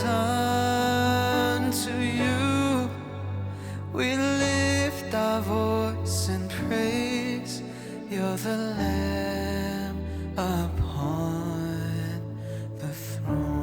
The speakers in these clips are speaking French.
and unto you we lift our voice and praise. You're the Lamb upon the throne.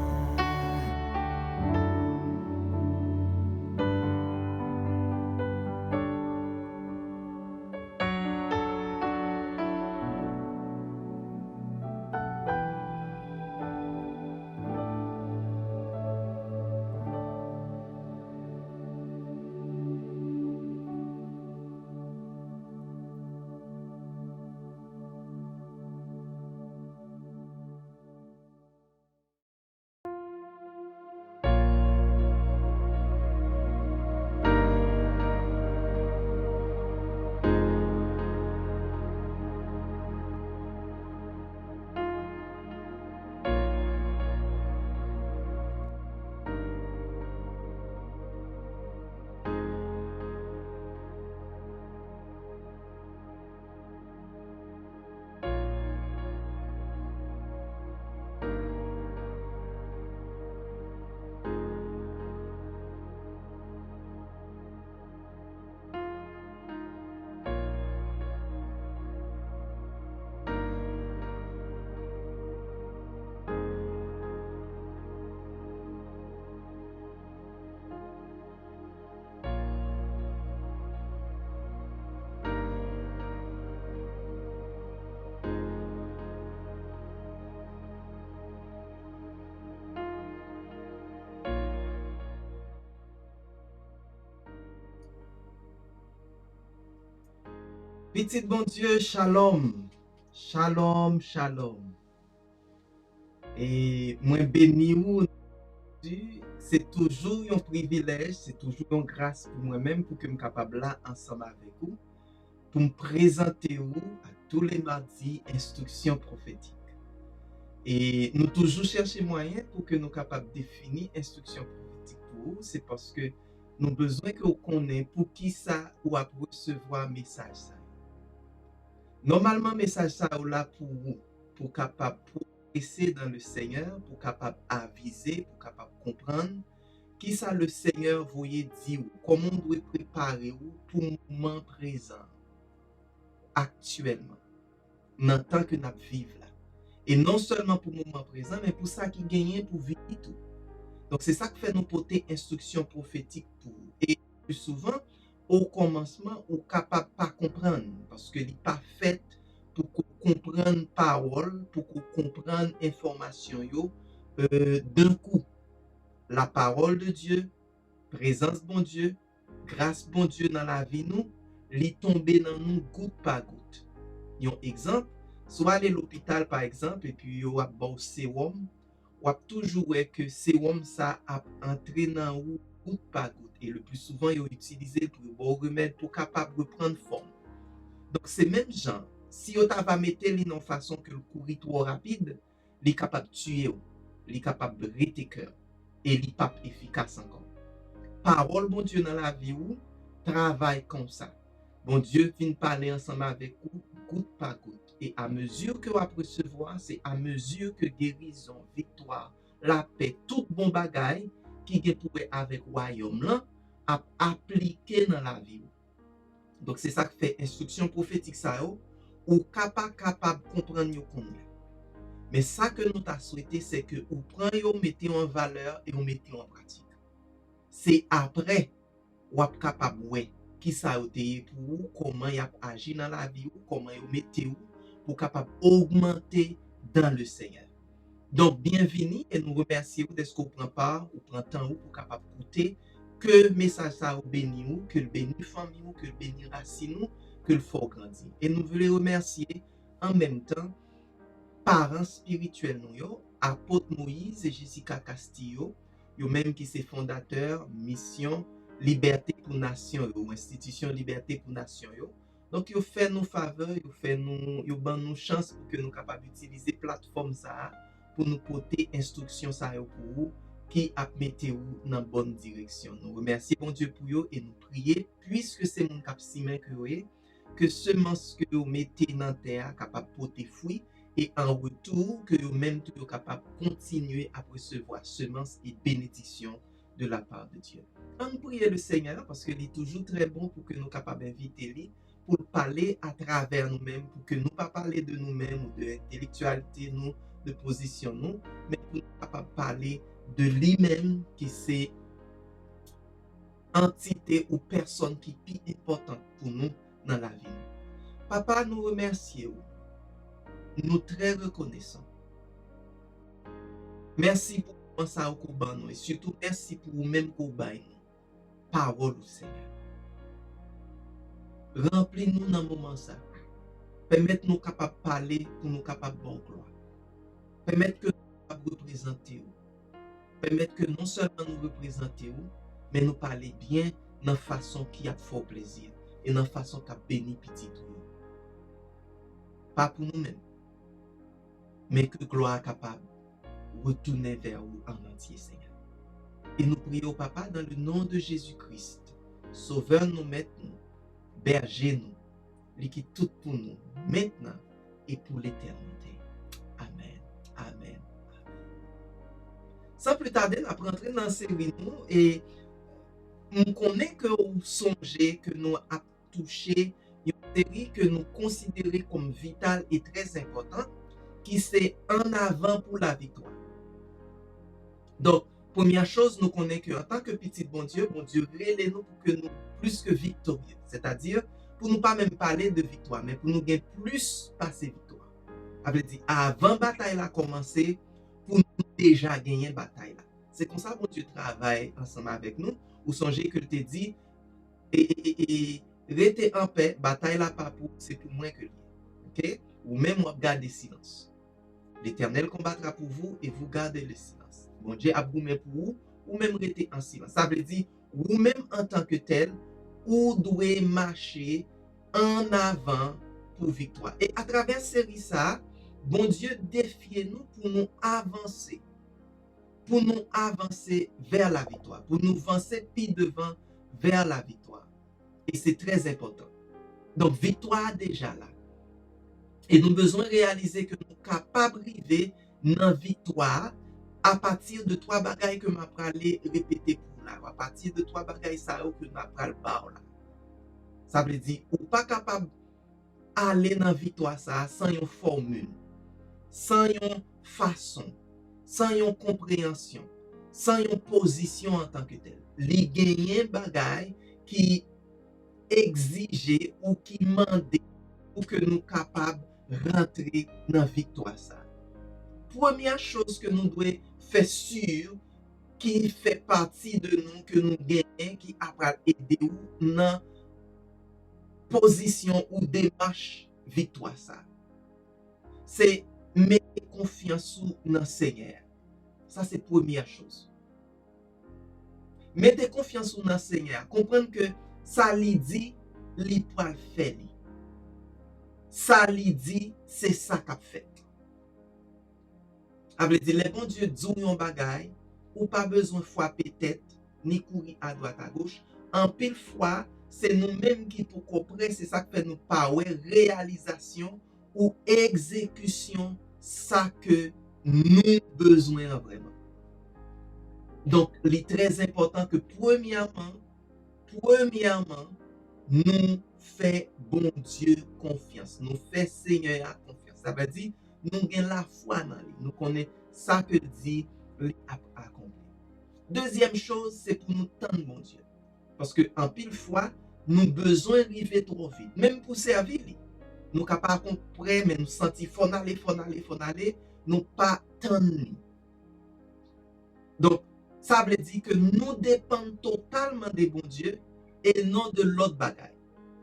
Petit bon Dieu, shalom. Shalom, shalom. Et moi béni ou, c'est toujours un privilège, c'est toujours une grâce pour moi-même pour que je sois capable là ensemble avec vous, pour me présenter vous à tous les mardis instructions prophétiques. Et nous toujours chercher moyen pour que nous soyons capables de définir instructions prophétiques pour vous, c'est parce que nous avons besoin que vous connaissiez pour qui ça ou à recevoir message ça. Normalement, message ça ou là pour vous, pour capable progresser dans le Seigneur, pour capable aviser, pour capable comprendre qui ça le Seigneur voulait dire, comment on doit préparer pour le moment présent, actuellement, dans le temps que nous vivons là. Et non seulement pour le moment présent, mais pour ça qui gagne pour vivre tout. Donc c'est ça qui fait nous porter instruction prophétique pour vous. Et plus souvent, au commencement, on n'est capable de pas comprendre, parce que n'est pas fait pour qu'on comprenne parole, pour qu'on comprenne information d'un coup. La parole de Dieu, présence bon Dieu, grâce bon Dieu dans la vie nous, li tombe dans nous goutte par goutte. Un exemple, soit aller à l'hôpital par exemple, et puis yo a bon sérum, ou a toujours ouais que sérum ça a entré dans ou goutte par goutte. Et le plus souvent, ils utilisé pour bon remède pour capable de prendre forme. Donc c'est même genre, si on va mettre li dans façon que le courir trop rapide, il est capable de tuer, il est capable de rester cœur et il n'est pas efficace encore. Parole bon Dieu dans la vie ou travaille comme ça. Bon Dieu vient parler ensemble avec vous goutte par goutte. Et à mesure que vous recevoir, c'est à mesure que guérison, victoire, la paix, tout bon bagaille qui est pour avec royaume là à appliquer dans la vie. Donc c'est ça qui fait instruction prophétique ça ou capable de comprendre yo comme. Mais ça que nous t'a souhaité c'est que vous prenez yo mettez en valeur et vous mettez en pratique. C'est après ou êtes capable ouais qui ça a été pour vous, comment y a agi dans la vie ou comment vous mettez vous pour capable augmenter dans le Seigneur. Donc bienvenue et nous remercions de ce qu'on prend part ou prend temps pour capable écouter que le message ça béni ou que le béni famille ou que le béni racine ou que le fort grandit. Et nous voulons remercier en même temps parents spirituels nous apôtre Moïse et Jessica Castillo, yo même qui c'est fondateur mission Liberté pour Nation ou institution Liberté pour Nation yo. Donc yo fait nous faveur, yo ban nous chance pour que nous capable utiliser plateforme ça pour nous porter instruction ça pour vous qui a mettre vous dans bonne direction. Nous remercions bon Dieu pour yo et nous prier puisque c'est mon cap simen que semence que vous mettez dans terre capable porter fruit et en retour, que vous-même tout êtes capable de continuer à recevoir semences et bénédictions de la part de Dieu. On prie le Seigneur parce qu'il est toujours très bon pour que nous soyons capables d'inviter lui pour parler à travers nous-mêmes, pour que nous ne pas parler de nous-mêmes ou de l'intellectualité, nous, de position, nous, mais pour nous capables de parler de lui-même qui c'est entité ou personne qui est plus importante pour nous dans la vie. Papa, nous remercions. Nous très reconnaissants. Merci pour ça au Kouban nous et surtout merci pour vous-même Kouban nous. Parole au Seigneur. Remplis-nous dans le moment ça. Permettez-nous capables de parler pour nous capables de bon gloire. Permettez que nous capables de représenter vous. Permettez que non seulement nous représenter vous, mais nous parler bien dans la façon qui a fort plaisir et dans la façon qui a béni petit tout. Pas pour nous-mêmes, mais que gloire capable de retourner vers vous en entier, Seigneur. Et nous prions, Papa, dans le nom de Jésus-Christ. Sauveur nous maintenant, berger nous, lui qui tout pour nous, maintenant et pour l'éternité. Amen. Amen. Sans plus tarder, on va rentrer dans la série nous et on connaît que vous songez que nous avons touché une série que nous considérons comme vitale et très importante, qui c'est en avant pour la victoire. Donc, première chose, nous connaissons qu'en tant que petit bon Dieu relève nous pour que nous plus que victorieux. C'est-à-dire, pour nous pas même parler de victoire, mais pour nous gagner plus passer victoire. Ça veut dire, avant la bataille a commencé, pour nous déjà gagner la bataille. C'est comme ça que bon Dieu travaille ensemble avec nous. Ou songez que je te dis, et restez en paix, bataille là pas pour, c'est pour moi que lui. Ok? Ou même on garder silence. L'Éternel combattra pour vous et vous gardez le silence. Bon Dieu a goumé pour vous, ou même rester en silence. Ça veut dire, vous-même en tant que tel, vous devez marcher en avant pour victoire. Et à travers série ça, bon Dieu défie nous pour nous avancer. Pour nous avancer vers la victoire. Pour nous avancer puis devant vers la victoire. Et c'est très important. Donc, victoire déjà là. Et nous avons besoin de réaliser que nous sommes capables d'arriver dans la victoire à partir de 3 bagailles que je vais répéter pour là. À partir de 3 bagailles que je vais là. Ça veut dire, ou pas capable d'aller dans la victoire ça, sans une formule, sans une façon, sans une compréhension, sans une position en tant que telle. Les gagnants bagailles qui exigeaient ou qui demandaient pour que nous capables de rentrer dans la victoire ça. Première chose que nous devons faire sûr qui fait partie de nous, que nous gagnons, qui a aidé nous dans position ou démarche victoire ça. C'est mettre confiance dans le Seigneur. Ça, c'est la première chose. Mettez confiance dans le Seigneur. Comprendre que ça lui dit, il peut le faire. Ça lui dit, c'est ça qu'a fait. Ça veut dire, les bons Dieu disent un bagaille, ou pas besoin de foi peut-être, ni courir à droite à gauche. En pile fois, c'est nous-mêmes qui pour comprendre, c'est ça que fait nous power, réalisation ou exécution, ça que nous besoin vraiment. Donc, il est très important que premièrement, nous fait bon Dieu confiance. Nous fait Seigneur confiance. Ça veut dire, nous avons la foi dans lui. Nous connaissons ça que dit lui accompli. Deuxième chose, c'est pour nous tendre bon Dieu. Parce que en pile fois, nous avons besoin d'arriver trop vite. Même pour servir lui. Nous ne sommes pas comprendre, mais nous sentir faut aller, nous pas tendre lui. Donc, ça veut dire que nous dépendons totalement de bon Dieu et non de l'autre bagaille.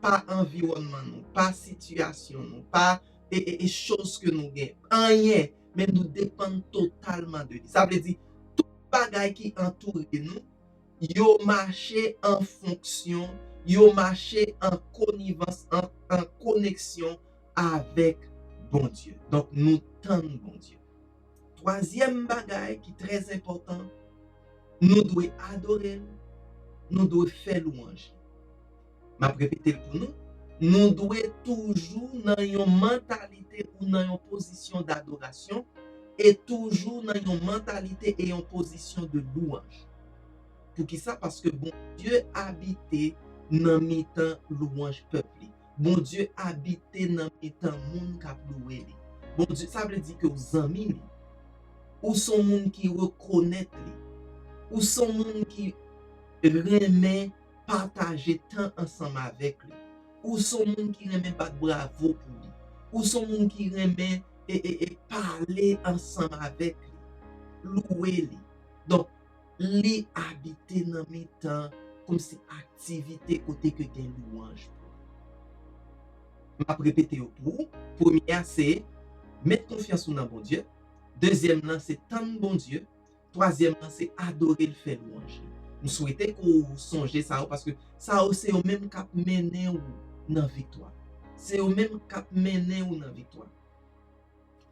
Pas environnement, non, pas situation, non, pas et choses que nous gagnons. Rien, mais nous dépendons totalement de lui. Ça veut dire tout bagaille qui entoure nous, yo marché en fonction, yo marché en connivence, en connexion avec bon Dieu. Donc, nous tendons bon Dieu. Troisième bagaille qui est très important, nous devons adorer, nous devons faire louange. Je vais répéter pour nous. nous devons toujours dans une mentalité ou dans une position d'adoration et toujours dans une mentalité et une position de louange. Pour qui ça? Parce que bon Dieu habite dans mi-temps louange peuple. Bon Dieu habite dans mi-temps monde qui a loué. Bon Dieu, ça veut dire que aux amis, ou son monde qui reconnaît, ou son monde qui remet partager temps ensemble avec lui, ou son monde qui remet battre bravo pour lui, ou son monde qui remet et parler ensemble avec lui, louer lui. Donc, les habiter dans mes temps comme si activité côté que des louanges. Je vais répéter pour. Première, c'est mettre confiance dans bon Dieu. Deuxième, c'est tendre bon Dieu. Troisième, c'est adorer le fait louange. Nous souhaitons que vous songiez ça parce que ça c'est au même cap mener ou dans victoire. C'est au même cap mener ou dans victoire.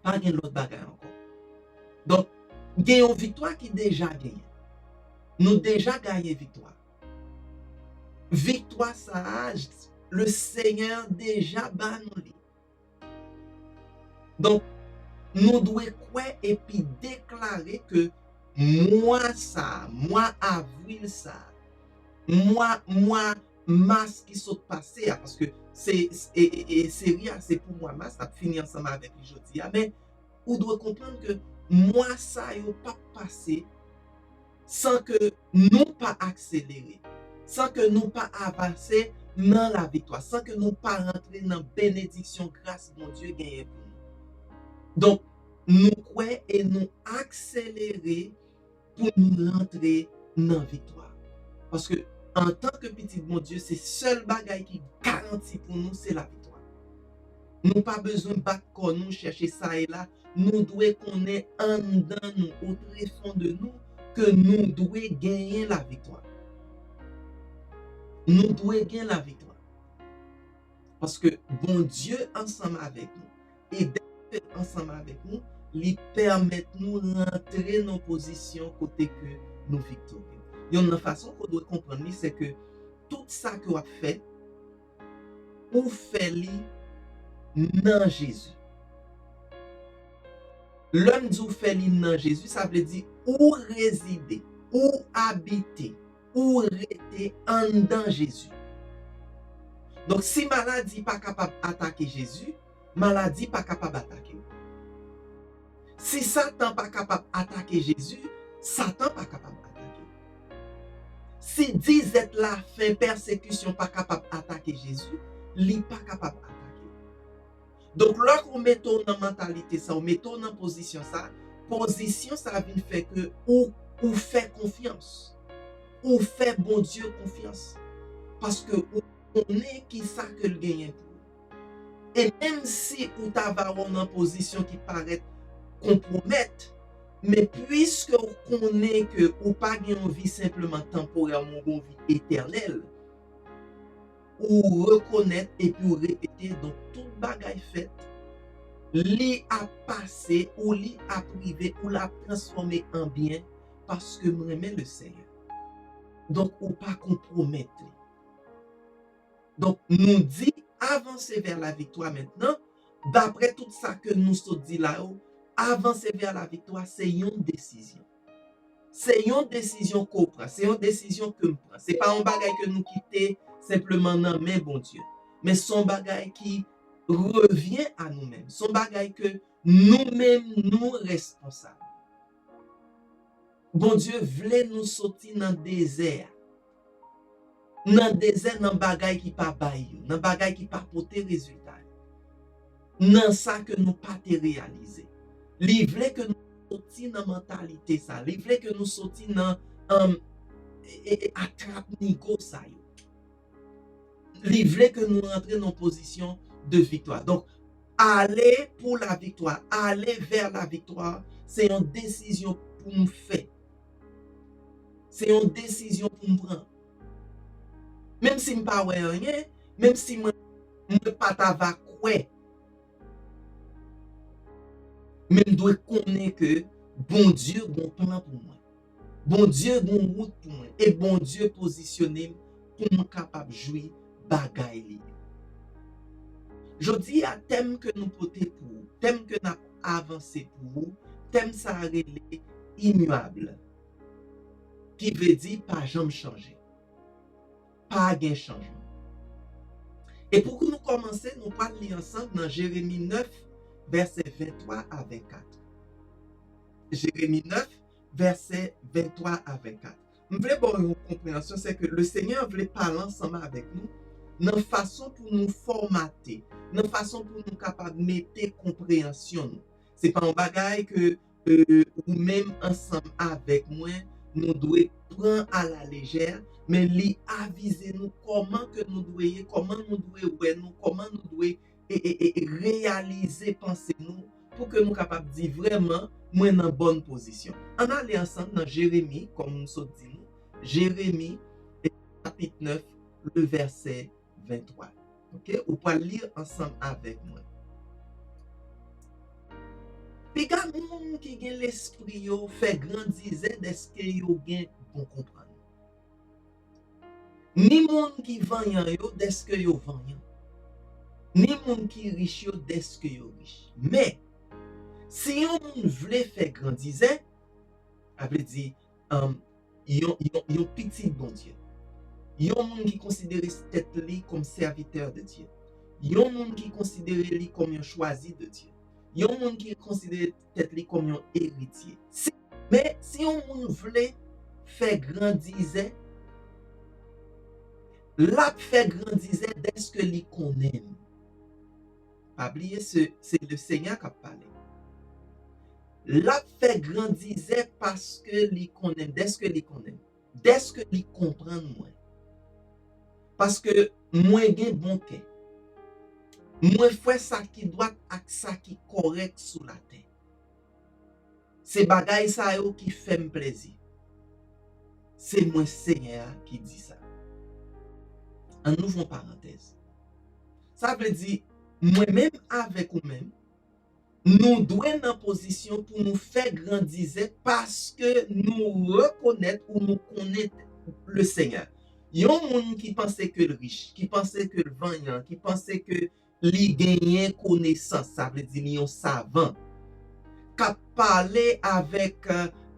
Pas de l'autre bagaille encore. Donc, il y a une victoire qui déjà gagnée. Nous déjà gagné victoire. Victoire ça, le Seigneur déjà banni. Donc, nous devons croire et puis déclarer que moi avril ça, moi mars qui saute passé parce que c'est pour moi mars ça finit ensemble avec les jeudi mais on doit comprendre que moi ça yo pas passé sans que nous pas accélérer, sans que nous pas avancer dans la victoire, sans que nous pas rentrer dans bénédiction grâce mon Dieu gagné pour nous. Donc nous croyons et nous accélérer pour nous rentrer dans la victoire. Parce que en tant que petit mon Dieu, c'est seul bagaille qui garantit pour nous, c'est la victoire. Nous pas besoin de battre comme nous, chercher ça et là. Nous devons connaître en dedans nous, au très fond de nous, que nous devons gagner la victoire. Nous devons gagner la victoire. Parce que bon Dieu ensemble avec nous, et d'être ensemble avec nous, lui permet nous d'entrer dans nos positions côté que nous victorieux. Il y a une façon qu'on doit comprendre, c'est que tout ça qu'on a fait, ou fait dans Jésus. L'homme dit fait dans Jésus, ça veut dire ou résider, ou habiter, ou rester en dans Jésus. Donc si maladie pas capable d'attaquer Jésus, maladie pas capable d'attaquer. Si Satan pas capable d'attaquer Jésus, Satan pas capable d'attaquer. Si disette la fin persécution pas capable d'attaquer Jésus, il pas capable d'attaquer. Donc lorsqu'on met dans mentalité ça, on met dans position ça vient faire que ou fait confiance. Ou fait bon Dieu confiance. Parce que on est qui ça que le gagne pour. Et même si on t'a en position qui paraît compromettre, mais puisque on connaît que ou pas une vie simplement temporairement, une vie éternelle, ou reconnaître et puis répéter donc toute bagaille faite, li a passé ou li a privé ou l'a transformé en bien parce que moi aime le Seigneur. Donc ou pas compromettre. Donc nous dit avancer vers la victoire maintenant, d'après tout ça que nous se dit là-haut, avancer vers la victoire, c'est une décision. C'est une décision qu'on prend, c'est une décision que nous prend. C'est pas un bagaille que nous quittons simplement dans main bon Dieu, mais son bagaille qui revient à nous-mêmes, son bagaille que nous-mêmes nous responsables. Bon Dieu voulait nous sortir dans le désert. Dans le désert, dans le bagaille qui pas baillé, dans le bagaille qui pas porter résultat. Dans ça que nous pas te réaliser. Il voulait que nous sortions dans la mentalité ça, il voulait que nous sortions dans attrape nigo ça. Il voulait que nous rentrions dans une position de victoire. Donc, aller pour la victoire, aller vers la victoire, c'est une décision pour nous faire. C'est une décision pour nous prendre. Même si je ne pas rien, même si je ne pas ta quoi, mais je dois connaître que bon Dieu a un plan pour moi. Bon Dieu a une route pour moi. Et bon Dieu positionné pour me capable de jouer bagaille. Je dis à thème que nous porter pour, thème que nous avancé pour, thème ça relé immuable, qui veut dire pas jamais changer, pas gain changement. Et pour que nous commencer, nous allons lire ensemble dans Jérémie 9, versets 23 à 24. Jérémie 9, versets 23 à 24. Je voulais avoir une compréhension, c'est que le Seigneur voulait parler ensemble avec nous, dans façon pour nous formater, dans façon pour nous capables de mettre compréhension. Ce n'est pas un bagage que ou même ensemble avec moi, nous devons prendre à la légère, mais lui aviser nous comment que nous devons, comment nous devons, comment nous devons réaliser penser nous pour que nous soyons capables de dire vraiment moi dans bonne position. On allait ensemble dans Jérémie, comme nous sommes dit nous, Jérémie chapitre 9, le verset 23. OK? Ou pas lire ensemble avec moi. Puis quand moun qui gen l'esprit yo fait grandir est-ce que yo gen bon comprendre. Ni moun qui vanyan yo est-ce que yo vanyan. Ni moun qui riche yo est-ce que yo riche. Mais si yon moun vle faire grandir, a veut dire yon petit bon Dieu. Yon moun qui considère tête li comme serviteur de Dieu. Yon moun qui considère li comme un choisi de Dieu. Yon moun qui considère tête li comme un héritier. Mais si yon moun vle faire grandir, la fait grandir est-ce que li connaît. Pas oublier c'est le Seigneur qui a parlé. La fait grandir parce que li connaît, d'est-ce que li connaît, d'est-ce que li comprend moi. Parce que moi gen bon cœur. Moi fais ça qui doit ak ça qui correct sous la terre. C'est bagay ça yo qui fait me plaisir. C'est moi Seigneur qui dit ça. En ouvrant parenthèse. Ça veut dire moi-même avec vous-même, nous devons en position pour nous faire grandir parce que nous reconnaissons ou nous connaissons le Seigneur. Il y a un monde qui pensait que le riche, qui pensait que le vaillant, qui pensait que li gagnait connaissance, ça veut dire un savant, qui parlé avec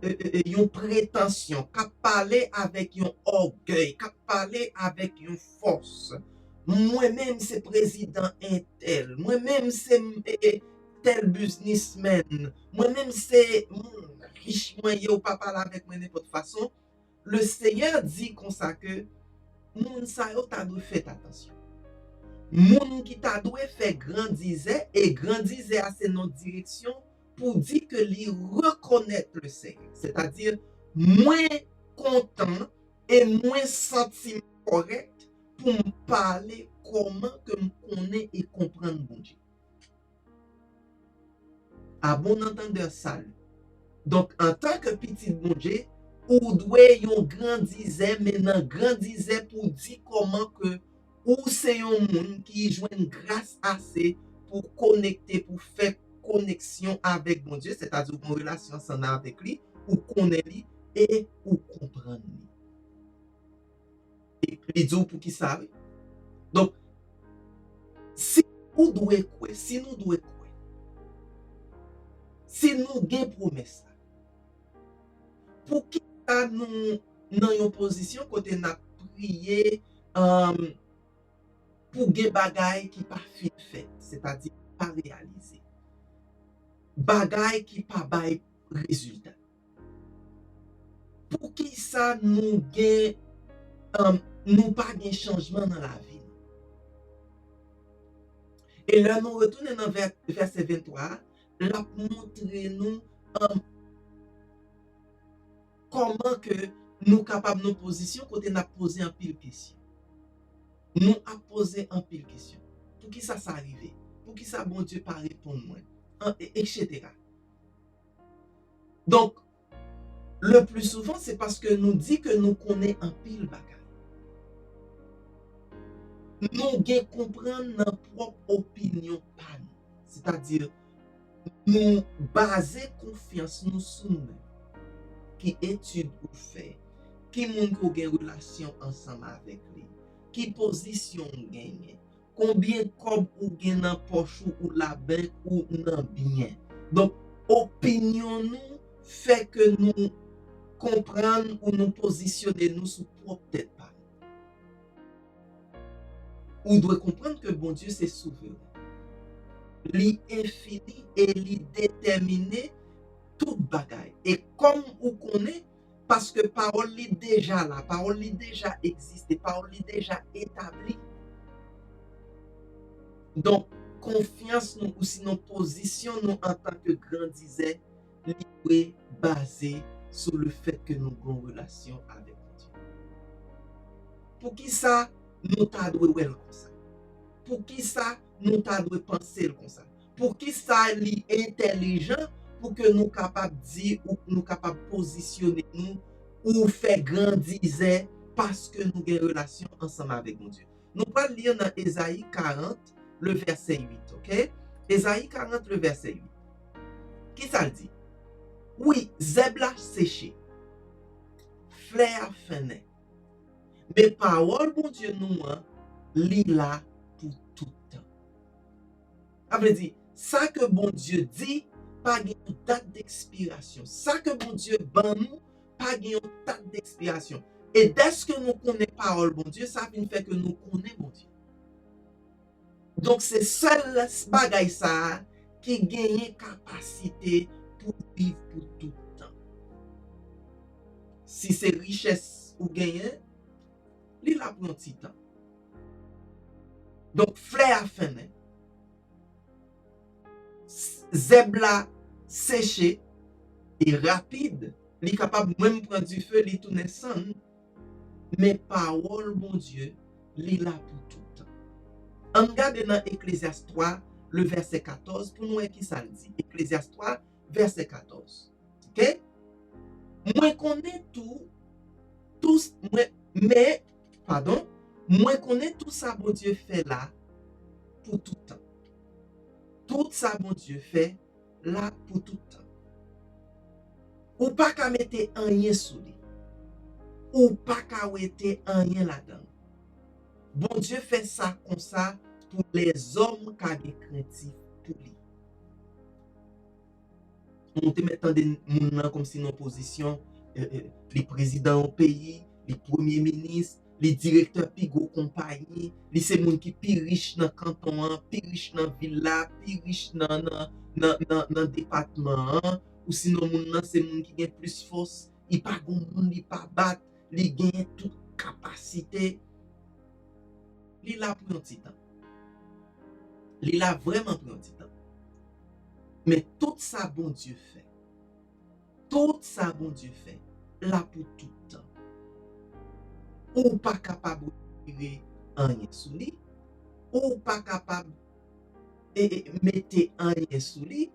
une prétention, qui parlé avec un orgueil, qui parlé avec une force. Moi-même c'est président intel, moi-même c'est tel businessman, moi-même c'est riche, moi yo pas parler avec moi n'importe façon. Le Seigneur dit comme ça que moun sa yo ta dû faire attention. Moun qui ta dû faire grandir et grandir à c'est notre direction pour dire que li reconnaître le Seigneur, c'est-à-dire moins content et moins sentiment correct pour me parler comment que me connaît et comprendre bon Dieu. À bon entendeur salut. Donc en tant que petit bon Dieu, ou doit yon grandize maintenant grandize pour dire comment que ou c'est un monde qui joue grâce assez pour connecter, pour faire connexion avec mon Dieu, c'est-à-dire une relation sans avec lui, ou connaît lui et ou comprendre lui. Et il dit pour qui ça. Donc si nous devons quoi, si nous devons quoi, si nous avons promesse, pour qui nous dans une position côté n'a prié pour des bagailles qui pas fait, c'est-à-dire pas réalisé, bagailles qui pas bail résultat. Pour qui ça nous gain nous pas gain changement dans la vie. Et là nous retournons dans verset 23, la montrer nous comment que nous capables nos positions côté n'a posé un pile question. Nous a posé un pile question. Pour qui ça arrivé? Pour qui ça bon Dieu pas répondre moi? Etc. Donc le plus souvent c'est parce que nous dit que nous connaissons un pile bagage. Nous gain comprendre notre propre opinion pas nous. C'est-à-dire nous baser confiance nous sur nous-mêmes. Qui étude ou fait, qui moun ko gen relation ensemble avec lui, qui position gagne, combien kob ou gen nan poche ou la banque ou nan bien. Donc, opinion nous fait que nous comprendre ou nous positionner nous sous propre tête pas. Ou doit comprendre que bon Dieu c'est souverain. Li infini et li déterminé tout bagaille. Et comme on connaît, parce que parole li déjà là, parole li déjà existe, parole li déjà établie. Donc, confiance nous ou sinon position nous en tant que grand disait, li est basé sur le fait que nous avons une relation avec Dieu. Pour qui ça, nous t'adouons comme ça? Pour qui ça, nous t'adouons penser comme ça? Pour qui ça, li intelligent pour que nous capables dire ou nous capables positionner nous ou faire grandir parce que nous avons une relation ensemble avec mon Dieu. Nous allons lire dans Ésaïe 40, le verset 8, ok? Ésaïe 40, le verset 8. Qui ça le dit? Oui, zebla séché, fleur fené. Mais parole, mon Dieu, nous, li là pour tout le temps. Ça veut dire, ça que bon Dieu dit, pas une date d'expiration. Ça que bon Dieu ban nous, pas une date d'expiration. Et dès que nous connaissons parole, bon Dieu, ça fait que nous connaissons bon Dieu. Donc, c'est seul bagay ça qui gagne capacité pour vivre pour tout le temps. Si c'est richesse ou gagne, il a pour un petit temps. Donc, fleur à fin, zebla séché et rapide, il est capable même prendre du feu, il tourne sans. Mais parole, bon Dieu, il a pour tout le temps. On regarde dans Ecclésiaste 3, le verset 14, pour nous, qui ça dit? Ecclésiaste 3, verset 14. Ok? Moi connais tout, moi connais tout ça, bon Dieu fait là, pour tout le temps. Tout ça, bon Dieu fait là, pour tout le temps. Ou pas qu'à mettre un rien sous lui. Ou pas qu'à mettre un rien là-dedans. Bon Dieu fait ça comme ça pour les hommes qui ont craintif pour lui. On te mettant des gens comme si nos positions, les présidents au pays, les premiers ministres, les directeurs de gros compagnie, les c'est gens qui plus riches dans le canton, plus riches dans la ville, plus riches dans le département, ou sinon c'est gens qui ont plus force, ils pas bon monde, ils pas battre, ils gagnent toute capacité. Il là pour un petit temps. Il là vraiment pour un petit temps. Mais tout ça, bon Dieu fait. Tout ça, bon Dieu fait. Là pour tout le temps. Ou pas capable de tirer un rien sous lui. Ou pas capable de mettre un rien sous lui.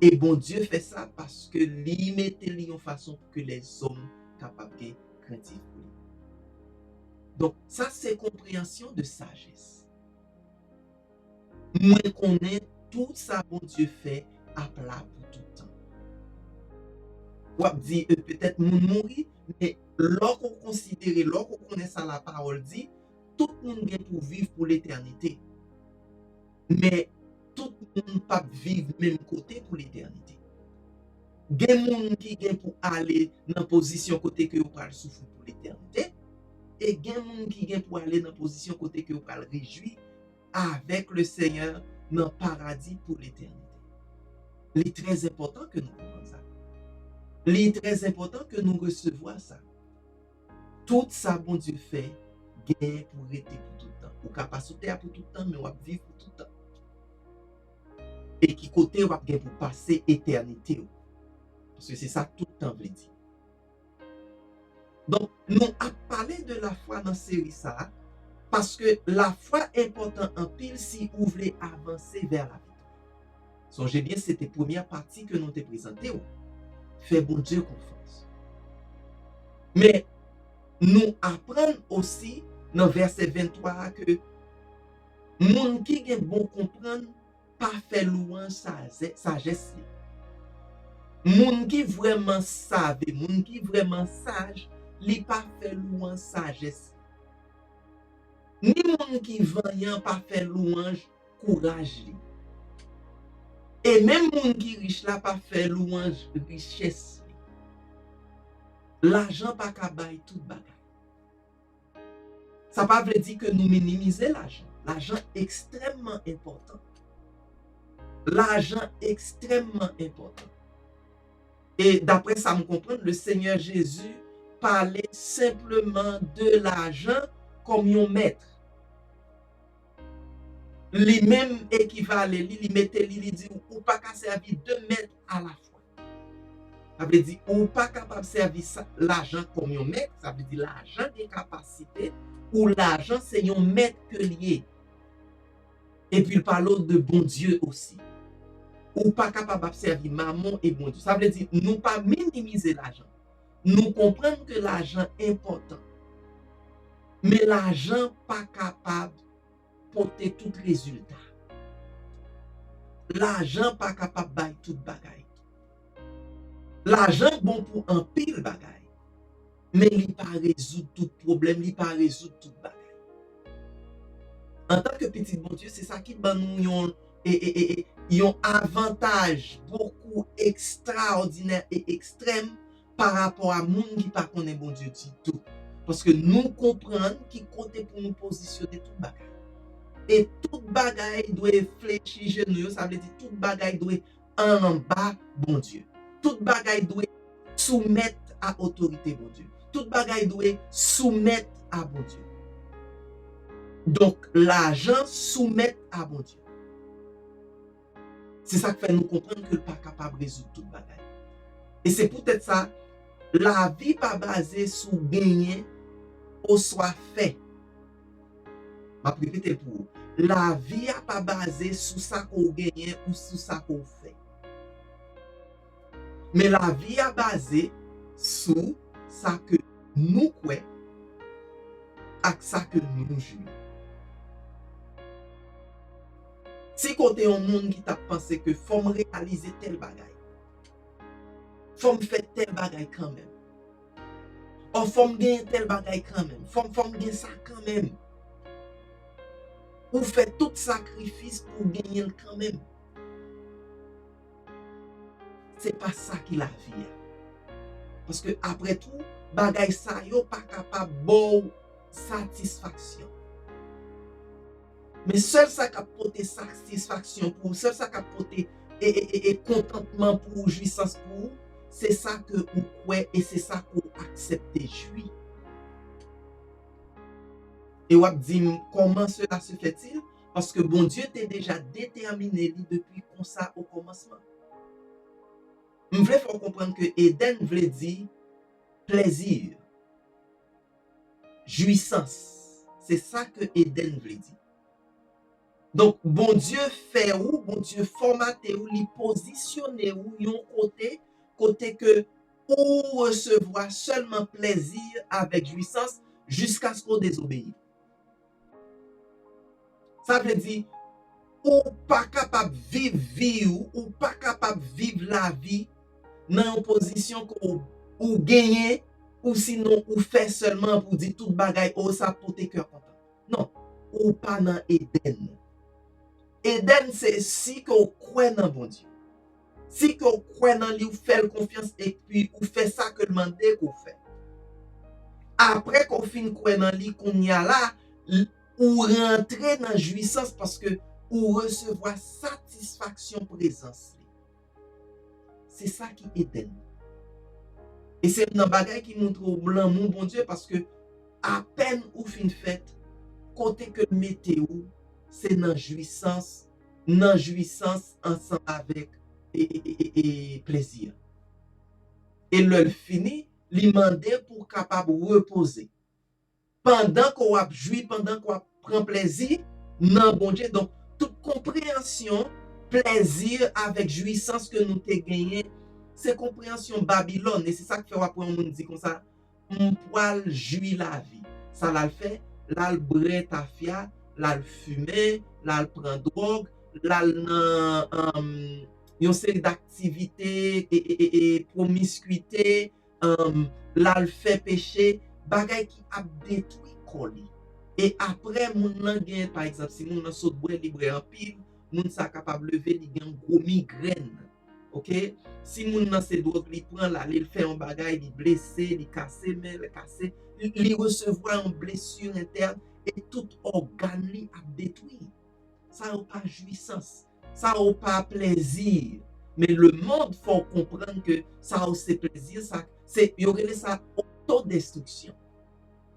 Et bon Dieu fait ça parce que lui mettait lui en façon pour que les hommes capables de craintif pour lui. Donc, ça, c'est compréhension de sagesse. Moi, connais tout ça, bon Dieu fait à plat pour tout le temps. Ou dit peut-être mon mourir, mais lorsqu'on considère, lorsqu'on connaît ça, la parole dit, tout le monde vient pour vivre pour l'éternité. Mais tout le monde ne peut pas vivre même côté pour l'éternité. Il y a des gens qui viennent pour aller dans la position côté que vous parlez souffrir pour l'éternité. Et il y a des gens qui viennent pour aller dans la position côté que vous parlez réjouir avec le Seigneur dans le paradis pour l'éternité. Il est très important que nous comprenions ça. Il est très important que nous recevions ça. Tout ça, bon Dieu fait, gagne pour rester pour tout le temps. Ou capacité pour tout le temps, mais on va vivre pour tout le temps. Et qui côté on va gagner pour passer éternité. Parce que c'est ça tout le temps veut dire. Donc, nous avons parlé de la foi dans cette série ça, parce que la foi est importante en pile si vous voulez avancer vers la vie. Songez bien, c'était la première partie que nous t'avons présentée. Fais bon Dieu confiance. Mais nous apprenons aussi dans verset 23 que moun qui gen bon comprendre pas fait louange sagesse. Moun qui vraiment savent, moun qui vraiment sage, li pas fait louange sagesse. Ni moun qui vanyan pas fait louange courage li. Et même moun qui riche là pas fait louange richesse li. L'argent pas ka bay tout bagay. Ça pas veut dire que nous minimiser l'argent. L'argent extrêmement important. L'argent extrêmement important. Et d'après ça me comprendre, le Seigneur Jésus parlait simplement de l'argent comme un maître. Li même équivalent, li mettait li dit ou pas qu'à servir deux maîtres à la fois. Ça veut dire ou pas capable de servir l'argent comme un maître, ça veut dire l'argent des capacités ou l'argent c'est un maître que lié. Et puis il parle de bon Dieu aussi. Ou pas capable de servir maman et bon Dieu. Ça veut dire nous pas minimiser l'argent. Nous comprenons que l'argent est important. Mais l'argent pas capable de porter tout résultat. L'argent pas capable de bailler tout bagaille. L'argent bon pour un pile bagaille. Mais il pas résoudre tout problème, il pas résoudre tout bagaille. En tant que petit bon Dieu, c'est ça qui ban nous un avantage beaucoup extraordinaire et extrême par rapport à monde qui pas connaît bon Dieu du tout. Parce que nous comprenons qui côté pour nous positionner tout bagaille. Et tout bagaille doit fléchir genou, ça veut dire tout bagaille doit en bas bon Dieu. Tout bagaille doit soumettre à autorité bon Dieu. Tout bagaille doit soumettre à bon Dieu. Donc l'argent soumet à bon Dieu. C'est ça qui fait nous comprendre que le pas capable de résoudre toute bagaille. Et c'est peut-être ça, la vie pas basée sur gagner ou soit fait. Je vais répéter pour vous. La vie n'est pas basée sur ça qu'on gagne ou sur ça qu'on fait. Mais la vie est basée sur ça que nous croyons et ça que nous jouons. Si côté un monde qui t'a pensé que faut me réaliser tel bagaille, faut me faire tel bagaille quand même, ou faut me gagner tel bagaille quand même, faut me gagner ça quand même, ou faire tout sacrifice pour gagner quand même. C'est pas ça qui la vie. Parce que après tout, bagaille ça yo pas capable de satisfaction. Mais seul ça qui a porté satisfaction pour vous, seul ça qui a porté contentement pour vous, jouissance pour vous, c'est ça que vous croyez et c'est ça que vous acceptez jouir. Et vous dit comment cela se fait-il? Parce que bon Dieu t'a déjà déterminé depuis comme ça au commencement. Je voulais faire comprendre que Éden voulait dire plaisir, jouissance. C'est ça que Éden voulait dire. Donc, bon Dieu fait où, bon Dieu formaté où, lui positionner où, yon côté que ou recevoir seulement plaisir avec jouissance jusqu'à ce qu'on désobéisse. Ça veut dire, ou pas capable de vivre vie ou pas capable de vivre la vie dans une position ou gagner ou sinon ou fait seulement pour dire tout bagaille ou ça pour tes cœurs content. Non, ou pas dans Éden. Éden, c'est si qu'on croit dans bon Dieu. Si qu'on croit dans lui, ou fait confiance et puis ou fait ça que demande qu'on fait. Après qu'on finit croire dans lui, qu'on y a là, ou rentrer dans jouissance parce que ou recevoir satisfaction présence. C'est ça qui est Éden. Et c'est un bagage qui montre au blanc mon bon Dieu parce que à peine ou fin fête, côté que météo, c'est dans jouissance ensemble avec et plaisir. Et le fini, li mandé pour capable reposer. Pendant qu'on a joui, pendant qu'on prend plaisir, non bon Dieu. Donc, toute compréhension, plaisir avec jouissance que nous t'ai gagné, c'est compréhension Babylone. Et c'est ça que fait après on dit comme ça, on poil jouir la vie. Ça l'a fait, là le bré ta fia, là le fumer, là le prend drogue, là une série d'activités et promiscuité, là le fait péché, bagay qui a détruit Koli. Et après, moun nan gen, par exemple, si moun nan saute boire libre en pile, moun sa capable lever, li gen gros migraine. OK? Si moun nan se drogue, li prend là, li fait un bagay, li blessé, li cassé, mais li cassé, li recevoir une blessure interne et tout organe li a détruit. Ça n'a pas jouissance, ça n'a pas plaisir. Mais le monde faut comprendre que ça a aussi plaisir, ça c'est y aurait ça autodestruction.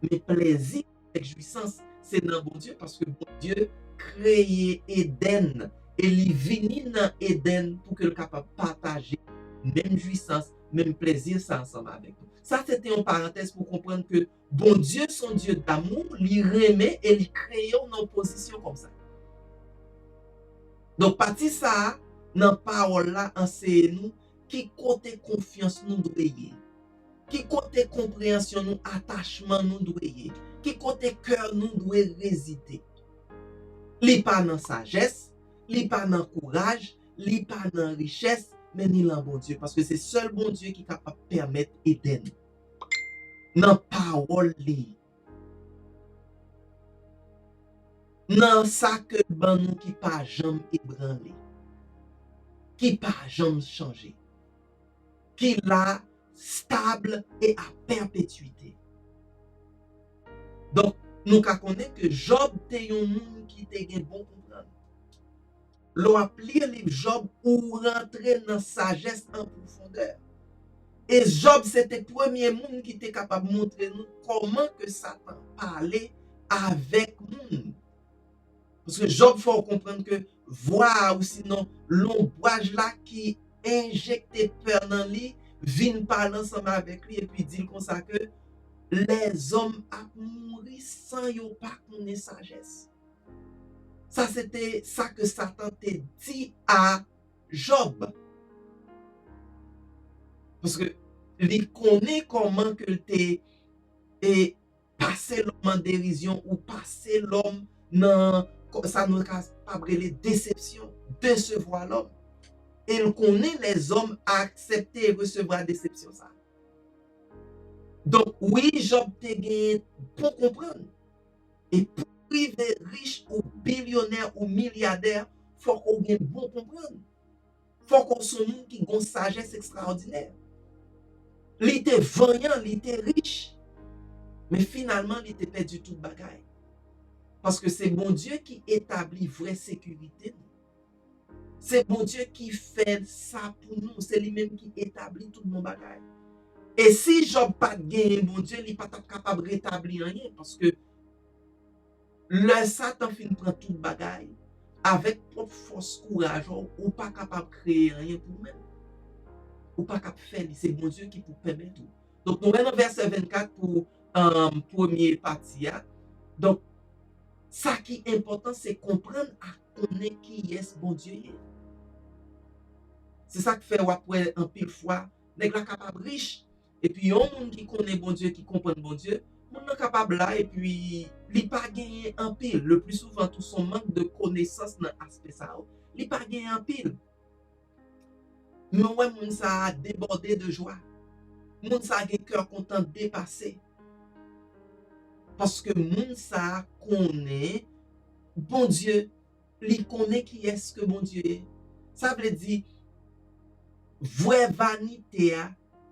Mais plaisir avec jouissance, c'est dans bon Dieu parce que bon Dieu créé Éden et il vient dans Éden pour que le capable partager même jouissance, même plaisir ça ensemble avec nous. Ça c'était une parenthèse pour comprendre que bon Dieu son Dieu d'amour, il remet et il crée une position comme ça. Donc parti ça dans parole là enseigne nous qui côté confiance nous doit y. Qui côté compréhension nous, attachement nous doit y. Qui côté cœur nous doit résider. Li pas dans sagesse, li pas dans courage, li pas dans richesse, mais ni dans bon Dieu. Parce que c'est seul bon Dieu qui est capable de permettre Éden. Dans parole li. Dans ça que ban nous qui pas jamais ébranlé. Qui pas jamais changé. Qui là stable et à perpétuité. Donc, nous connaissons que Job était un monde qui était bon comprendre. L'on a plié le livre Job pour rentrer dans sagesse en profondeur. Et Job, c'était le premier monde qui était capable de montrer nous comment que Satan parlait avec nous. Parce que Job, il faut comprendre que voix ou sinon l'ombrage là qui injectait peur dans lui, vient parler ensemble avec lui et puis dit comme ça que les hommes a mouru sans yon pas connaître sagesse. Ça c'était ça que Satan t'a dit à Job. Parce que il connaît comment que t'es et passer l'homme en dérision ou passer l'homme dans ça nous capable les déceptions, décevoir l'homme. Et il connaît les hommes à accepter et recevoir déception ça. Donc oui, Job te gagné pour comprendre. Et pour arriver riche ou billionnaire ou milliardaire, il faut qu'on ait bon comprendre. Il faut qu'on soit monde qui a une sagesse extraordinaire. Il était vaillant, il était riche. Mais finalement, il était perdu toute bagaille. Parce que c'est bon Dieu qui établit vraie sécurité. C'est bon Dieu qui fait ça pour nous. C'est lui-même qui établit tout mon bagaille. Et si Job pas de gain, bon Dieu, il n'est pas capable de rétablir rien. Parce que le Satan fin prend tout bagaille avec propre force, courage, ou pas capable de créer rien pour lui-même. Ou pas capable de faire. C'est bon Dieu qui peut permettre tout. Donc, nous allons verset 24 pour première partie. Donc, ça qui est important, c'est comprendre à connaître qui est bon Dieu. C'est ça qui fait après un pile fois, nèg la capable riche et puis un monde qui connaît bon Dieu, qui comprend bon Dieu, monde capable là et puis il pas gagner en pile. Le plus souvent tout son manque de connaissance dans aspect ça, il pas gagner en pile. Mais ouais monde ça a débordé de joie. Monde ça a un cœur content dépassé. Parce que monde ça connaît bon Dieu, il connaît qui est-ce que bon Dieu est. Ça veut dire vraie vanité,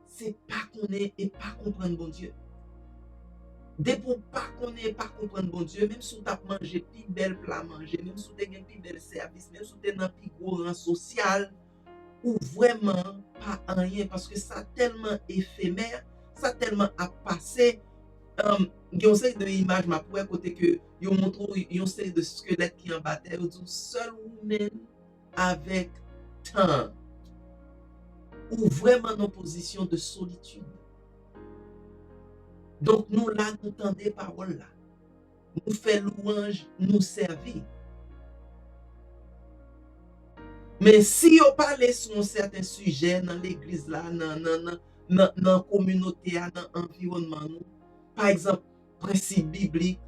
c'est pas connaître et pas comprendre bon Dieu. Dès pour pas connaître et pas comprendre bon Dieu, même si tu as mangé plus belle plat manger, même si tu as plus bel service, même si tu es dans plus gros rang social, ou vraiment pas rien, parce que ça tellement éphémère, ça tellement a passé. Il y a une série d'images, ma pour côté que ils montrent une série de squelettes qui en battaient, ils disent seul ou même avec temps. Ou vraiment en position de solitude. Donc nous là, nous tendez parole là. Nous faisons louange, nous servir. Mais si on parle sur un certain sujet dans l'église là, dans la communauté, dans l'environnement, par exemple, principe biblique,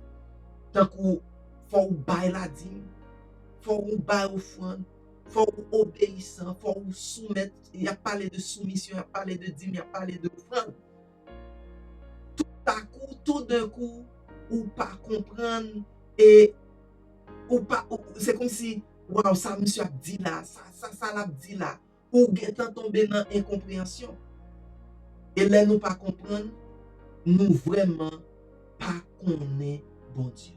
tant qu'il faut bailler la dîme, faut bailler offrande, faut obéissant, faut soumettre. Il a parlé de soumission, il a parlé de dîme, il a parlé de offrande. Tout d'un coup, ou pas comprendre et ou pas c'est comme si waouh ça monsieur a dit là ça l'a dit là ou getan tomber dans incompréhension et là nous pas comprendre nous vraiment pas connaît bon Dieu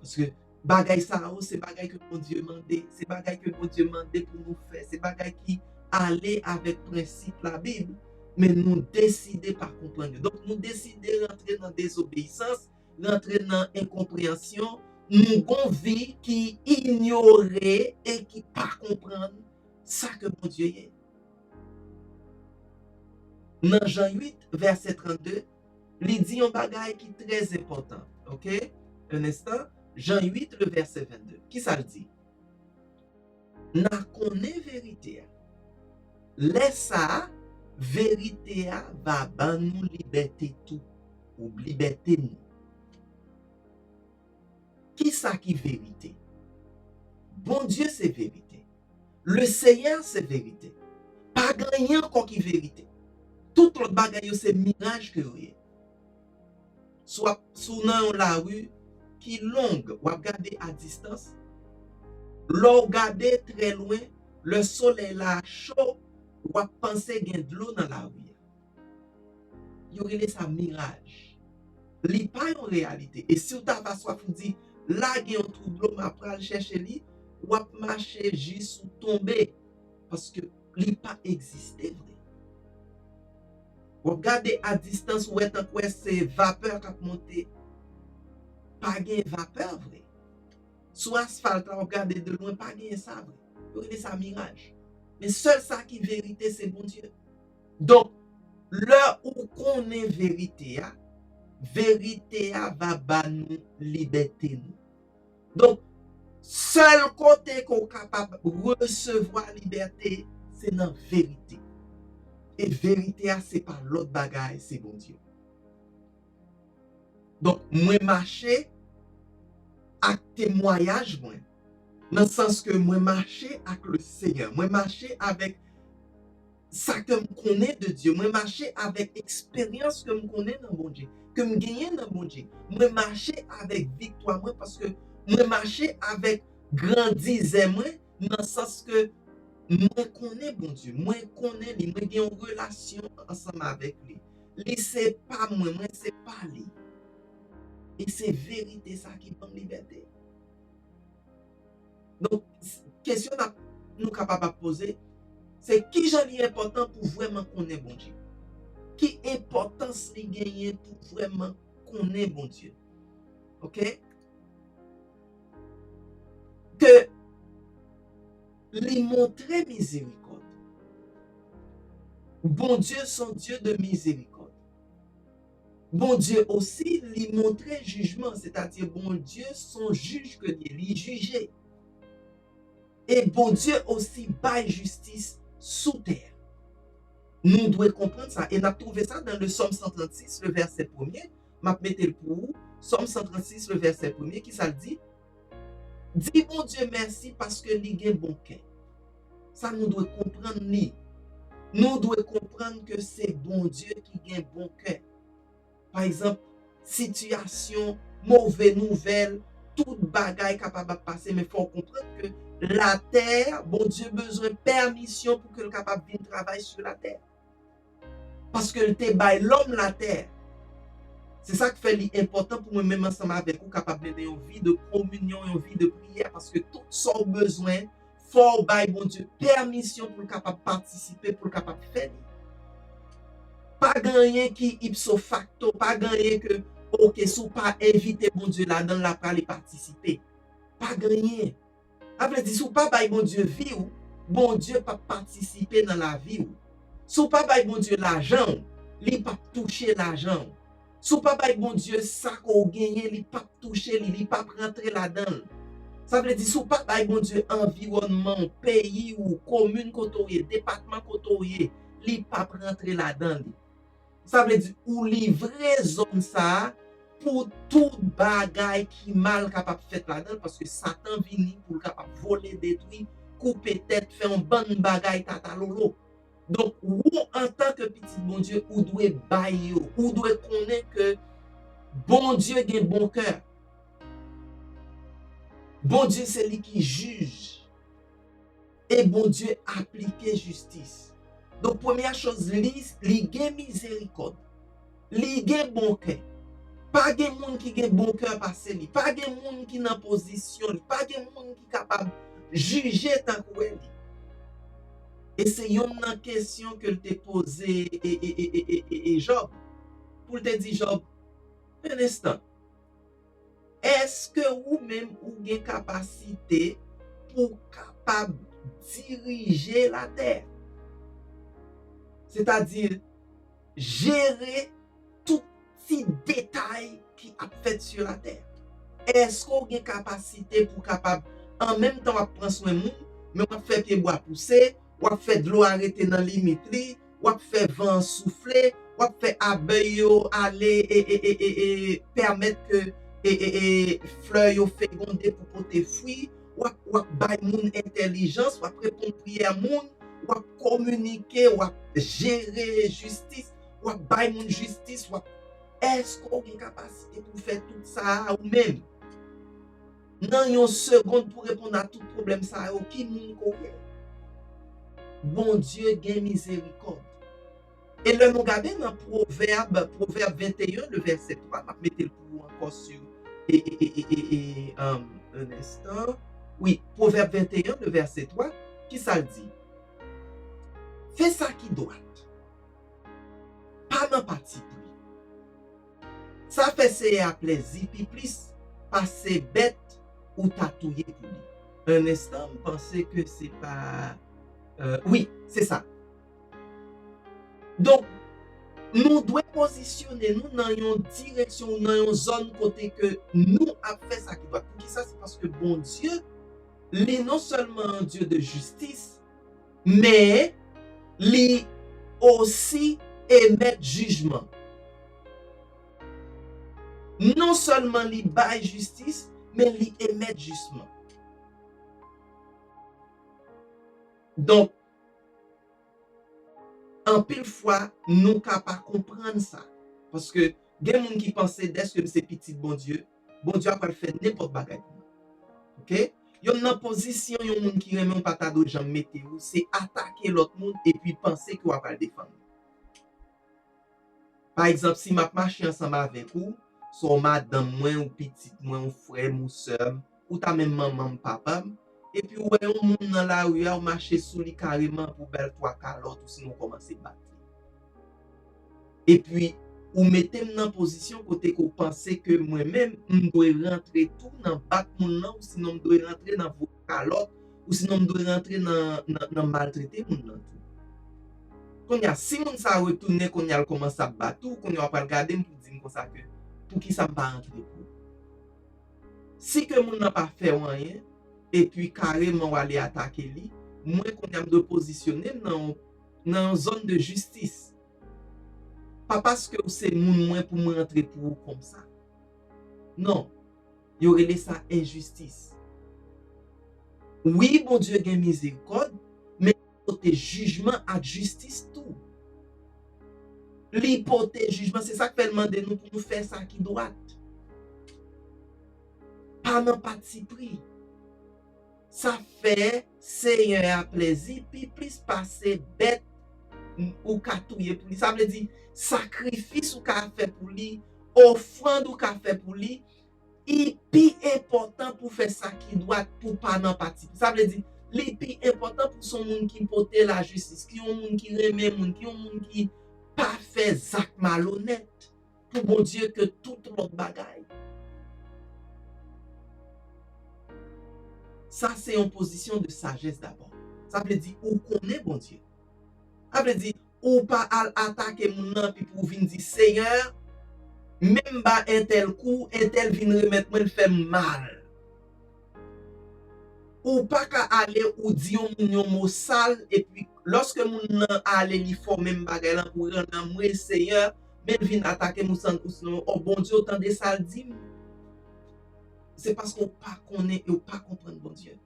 parce que bagay ça c'est bagay que bon Dieu mandé c'est bagay que bon Dieu mandé pour nous faire c'est bagay qui aller avec principe la Bible mais nous décider pas comprendre donc nous décider rentrer dans désobéissance rentrer dans incompréhension nous gon vie qui ignorer et qui pas comprendre ça que bon Dieu est dans Jean 8 verset 32 il dit un bagay qui est très important ok un instant Jean 8 le verset 22 qui ça le dit n'a connaît vérité laisse ça vérité va ban nous liberté tout ou liberté nous qui ça qui vérité bon Dieu c'est vérité le Seigneur c'est vérité pas rien encore qui vérité tout l'autre bagaille c'est mirage que vous soit sous la rue qui longue ou regarder à distance l'on regarder très loin le soleil là chaud ou penser qu'il y a de l'eau dans la rue il y a ça mirage li pas en réalité et si vous avez soif vous dit là il y a un trou de l'eau m'a pral chercher li ou marcher juste ou tomber parce que li pas exister vrai regardez à distance où est quoi c'est vapeur qui a monté pas gain vapeur vrai sur asphalte regardez de loin pas gain ça vrai regardez ça mirage mais seul ça qui vérité c'est bon Dieu donc l'heure où qu'on est vérité va ba nous liberté nous donc seul côté qu'on capable recevoir liberté c'est dans vérité et vérité c'est pas l'autre bagaille c'est bon Dieu donc moi marcher avec témoignage moi dans le sens que moi marcher avec le Seigneur moi marcher avec ça que me connais de Dieu moi marcher avec expérience que me connais dans bon Dieu que me gagner dans bon Dieu moi marcher avec victoire moi parce que moi marcher avec grandissement moi dans le sens que moi connais bon Dieu moi connais lui moi j'ai une relation ensemble avec lui lui c'est pas moi c'est pas lui et c'est vérité ça qui donne liberté donc question nous capable de poser c'est qui j'en est important pour vraiment connaître bon Dieu qui importance les gagner pour vraiment connaître bon Dieu ok que lui montrer miséricorde bon Dieu son Dieu de miséricorde bon Dieu aussi lui montrer jugement c'est-à-dire bon Dieu son juge que lui juger et bon Dieu aussi bail justice sous terre nous devons comprendre ça et nous avons trouvé ça dans le Somme 136 le verset 1er m'a mettre pour vous Somme 136 le verset 1er qui ça dit dis bon Dieu merci parce que lui gagne bon cœur ça nous devons comprendre nous devons comprendre que c'est bon Dieu qui gagne bon cœur par exemple situation mauvaise nouvelle toute bagaille capable de passer mais faut comprendre que la terre bon Dieu besoin de permission pour que le capable de travailler sur la terre parce que le te bail l'homme la terre c'est ça qui fait l'important pour moi même ensemble avec vous capable de une vie de communion une vie de prière parce que tout son besoin faut bail bon Dieu permission pour le capable participer pour le capable faire pas gagner qui ipso facto pas gagner que OK sous pas inviter bon Dieu là dans la parler participer pas gagner après dit sous pas bail bon Dieu vie ou bon Dieu pas participer dans la vie ou sous pas bail bon Dieu l'argent li pas toucher l'argent sous pas bail bon Dieu ça qu'on gagner li pas toucher li pas rentrer là-dedans ça veut dire sous pas bail bon Dieu environnement pays ou commune côtoyer département côtoyer li pas rentrer là-dedans ça veut dire ou livrer zone ça pour tout bagaille qui mal capable fait là-dedans parce que Satan vient pour capable voler détruire couper tête faire un bon bagaille tata lolo donc ou en tant que petit bon Dieu ou doit bailler ou doit connaître que Bon Dieu a un bon cœur. Bon Dieu, c'est lui qui juge. Et bon Dieu applique justice. Donc, première chose, li gen miséricorde. Li gen bon cœur. Pas gen moun qui gen bon cœur passé li. Pas gen moun qui nan position li. Pas gen moun qui capable juger tant que li. Et c'est une question que te posé et Job. Pour te dire Job, un instant. Est-ce que vous-même ou avez capacité pour capable diriger la terre? C'est-à-dire gérer tout petit détail qui a fait sur la terre. Est-ce que vous avez capacité pour capable en même temps prendre soin de monde, mais on fait pied bois pousser, on fait de l'eau arrêter dans limite, on fait vent souffler, on fait abeille aller et permettre que fleurs yo féconder pour porter fruit, ou bay moun intelligence, ou répondre prière moun, ou communiquer, ou gérer justice, ou bay moun justice, ou est-ce qu'on a capacité pour faire tout ça ou même dans une seconde pour répondre à tout problème ça ou qui moun connaît? Bon Dieu gagne miséricorde. Et le nous regarder dans Proverbe 21, le verset 3, je vais mettre le encore sur un instant. Oui, Proverbe 21, le verset 3, qui ça dit? Fais ça qui doit. Pas dans parti pris. Ça fait c'est à plaisir, puis plus passer bête ou tatouiller pour lui. Un instant, je pensais que c'est pas... oui, c'est ça. Donc, nous devons positionner nous dans une direction, dans une zone côté que nous avons fait ça qui doit. Pour qui ça? C'est parce que bon Dieu, il est non seulement un Dieu de justice, mais il aussi émet jugement. Non seulement il baille justice, mais il émet jugement. Donc, en pile fois, nous ne pouvons pas comprendre ça. Parce que, il y a des gens qui pensent dès que c'est petit bon Dieu a pas fait n'importe quoi. OK? Il y a une position, il y a des gens qui remet un patate de jambes météo, c'est attaquer l'autre monde et puis penser qu'on va le défendre. Par exemple, si je marche ensemble avec vous, soit madame, moi, ou petite, moi, ou frère, ou soeur, ou ta même maman, papa, et puis ouais, on monde dans la rue, on marche sous lui carrément pour belle trois calottes, ou sinon commencer à battre. Et puis, ou mettez dans position côté que vous pensez que moi-même, je dois rentrer tout dans battre mon nom, ou sinon je dois rentrer dans vos calottes, ou sinon je dois rentrer dans maltraiter mon nom. Quand il y a si moun sa retourner, quand il a commencé à battre, quand il a pas regarder pour dire comme ça que pour qui ça pas rentrer pour. Si que moun n'a pas fait rien et puis carrément aller attaquer lui, moi qu'on a de positionner dans une zone de justice. Pas parce que c'est moun moins pour me rentrer pour vous comme ça. Non. Il y aurait ça injustice. Oui, bon Dieu gagne miséricorde, mais l'hypothèse jugement à justice tout. L'hypothèse jugement, c'est ça que fait demander nous pour nous faire ça qui doit. Pas dans parti pris. Ça fait Seigneur à plaisir, puis plus passer bête ou katouye pour lui. Ça veut dire sacrifice ou qu'a fait pour lui, offrande ou qu'a fait pour lui, et plus important pour faire ça qui doit pour pas dans parti. Ça veut dire les plus important pour son monde qui porte la justice, qui ont monde qui remet monde, qui ont monde qui pas fait zac malhonnête pour bon Dieu que toute l'autre bagaille. Ça c'est une position de sagesse d'abord. Ça veut dire ou connaît bon Dieu. Ça veut dire ou pas attaquer mon nom puis pour venir dire Seigneur, même pas un tel coup, un tel vient remettre moi le fait mal. Ou pas qu'à aller ou dire un mot sale et puis lorsque mon aller li former bagay là pour rendre moi Seigneur, même vient attaquer mon sang ou oh bon Dieu autant de sale dit. C'est parce qu'on pas connaît et pas comprendre bon Dieu.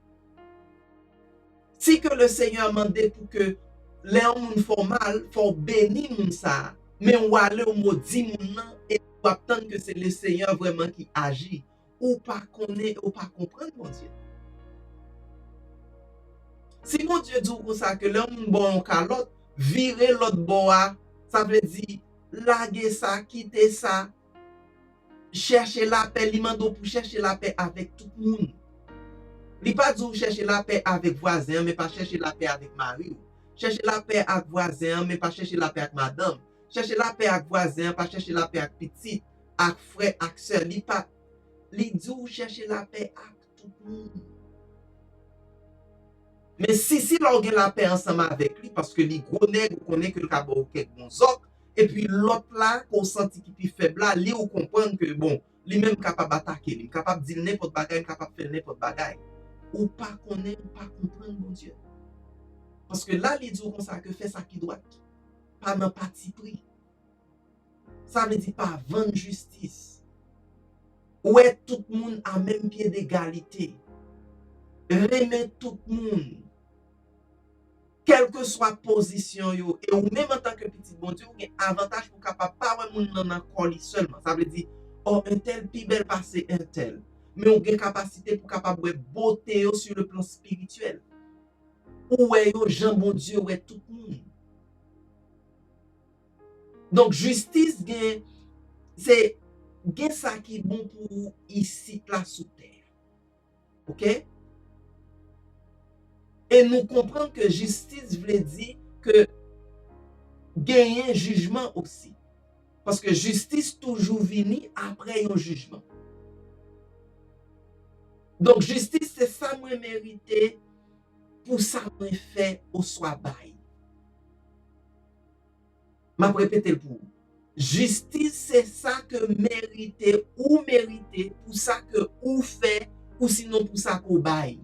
Si que le Seigneur m'a demandé pour que les gens font mal, faut bénir moun ça, mais on va aller au maudit moun nan et Ou attendre que c'est le Seigneur vraiment qui agit. Ou pas connaître, ou pas comprendre, mon Dieu. Si mon Dieu dit comme ça, que l'homme bon calotte, virer l'autre bois, ça veut dire laguer ça, quitter ça, chercher la paix, il mando pour chercher la paix avec tout le monde. Il pas dit chercher la paix avec voisin, mais pas chercher la paix avec mari. Chercher la paix avec voisin, mais pas chercher la paix avec madame. Chercher la paix avec voisin, pas chercher la paix avec petit, avec frère, avec soeur. Il pas, il dit chercher la paix avec tout le monde. Mais si l'on a la paix ensemble avec lui, parce que les gros nègres connaissent que le cabot quelques bons autres, et puis l'autre là, qu'on senti qui est faible là, lui, on comprend que bon, lui même capable d'attaquer, lui capable de dire n'importe bagaille, capable de faire n'importe bagaille. Ou pas connaître, ou pas comprendre, mon Dieu. Parce que là, les dit comme ça, que fait ça qui doit, pas dans parti pris. Ça veut dire pas vendre justice. Ouais, tout le monde à même pied d'égalité. Remettre tout le monde. Quelle que soit position yo, et ou même en tant que petit bon Dieu, vous avez avantage pour capable pas ouais moun nan colis seulement. Ça veut dire oh un tel pi bel passé un tel. Mais on a capacité pour capable beauté sur le plan spirituel. Ou ouais yo Jean bon Dieu ouais tout le monde. Donc justice gain c'est gain ça qui est bon pour ici là sous terre. OK? Et nous comprenons que justice veut dire que gagner jugement aussi. Parce que justice toujours vient après un jugement. Donc justice c'est ça moi mérité pour ça moi fait au soit bail. M'a répéter pour vous. Justice c'est ça que mérité ou mérité pour ça que ou fait ou sinon pour ça qu'on bail.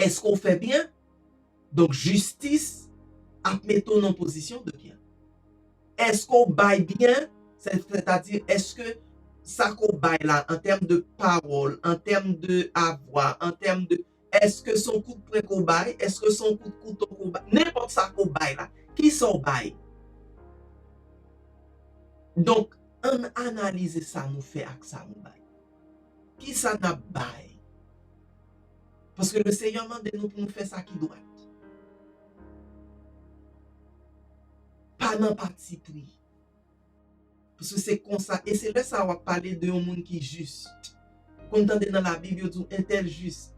Est-ce qu'on fait bien? Donc justice a mettre en position de bien. Est-ce qu'on baille bien? C'est-à-dire, est-ce que ça qu'on baille là, en termes de parole, en termes de avoir, en termes de... Est-ce que son coup de poing qu'on baille? Est-ce que son coup de couteau qu'on baille? N'importe ça qu'on baille là. Qui s'en baille? Donc, on analyse ça, nous fait avec ça, nous baille. Qui ça n'a baille? Parce que le Seigneur m'a dit nous pour nous faire ça qui doit. Pas dans parti pris. Parce que c'est comme ça. Et c'est là ça va parler de un monde qui est juste. Quand on entend dans la Bible, on dit un tel juste.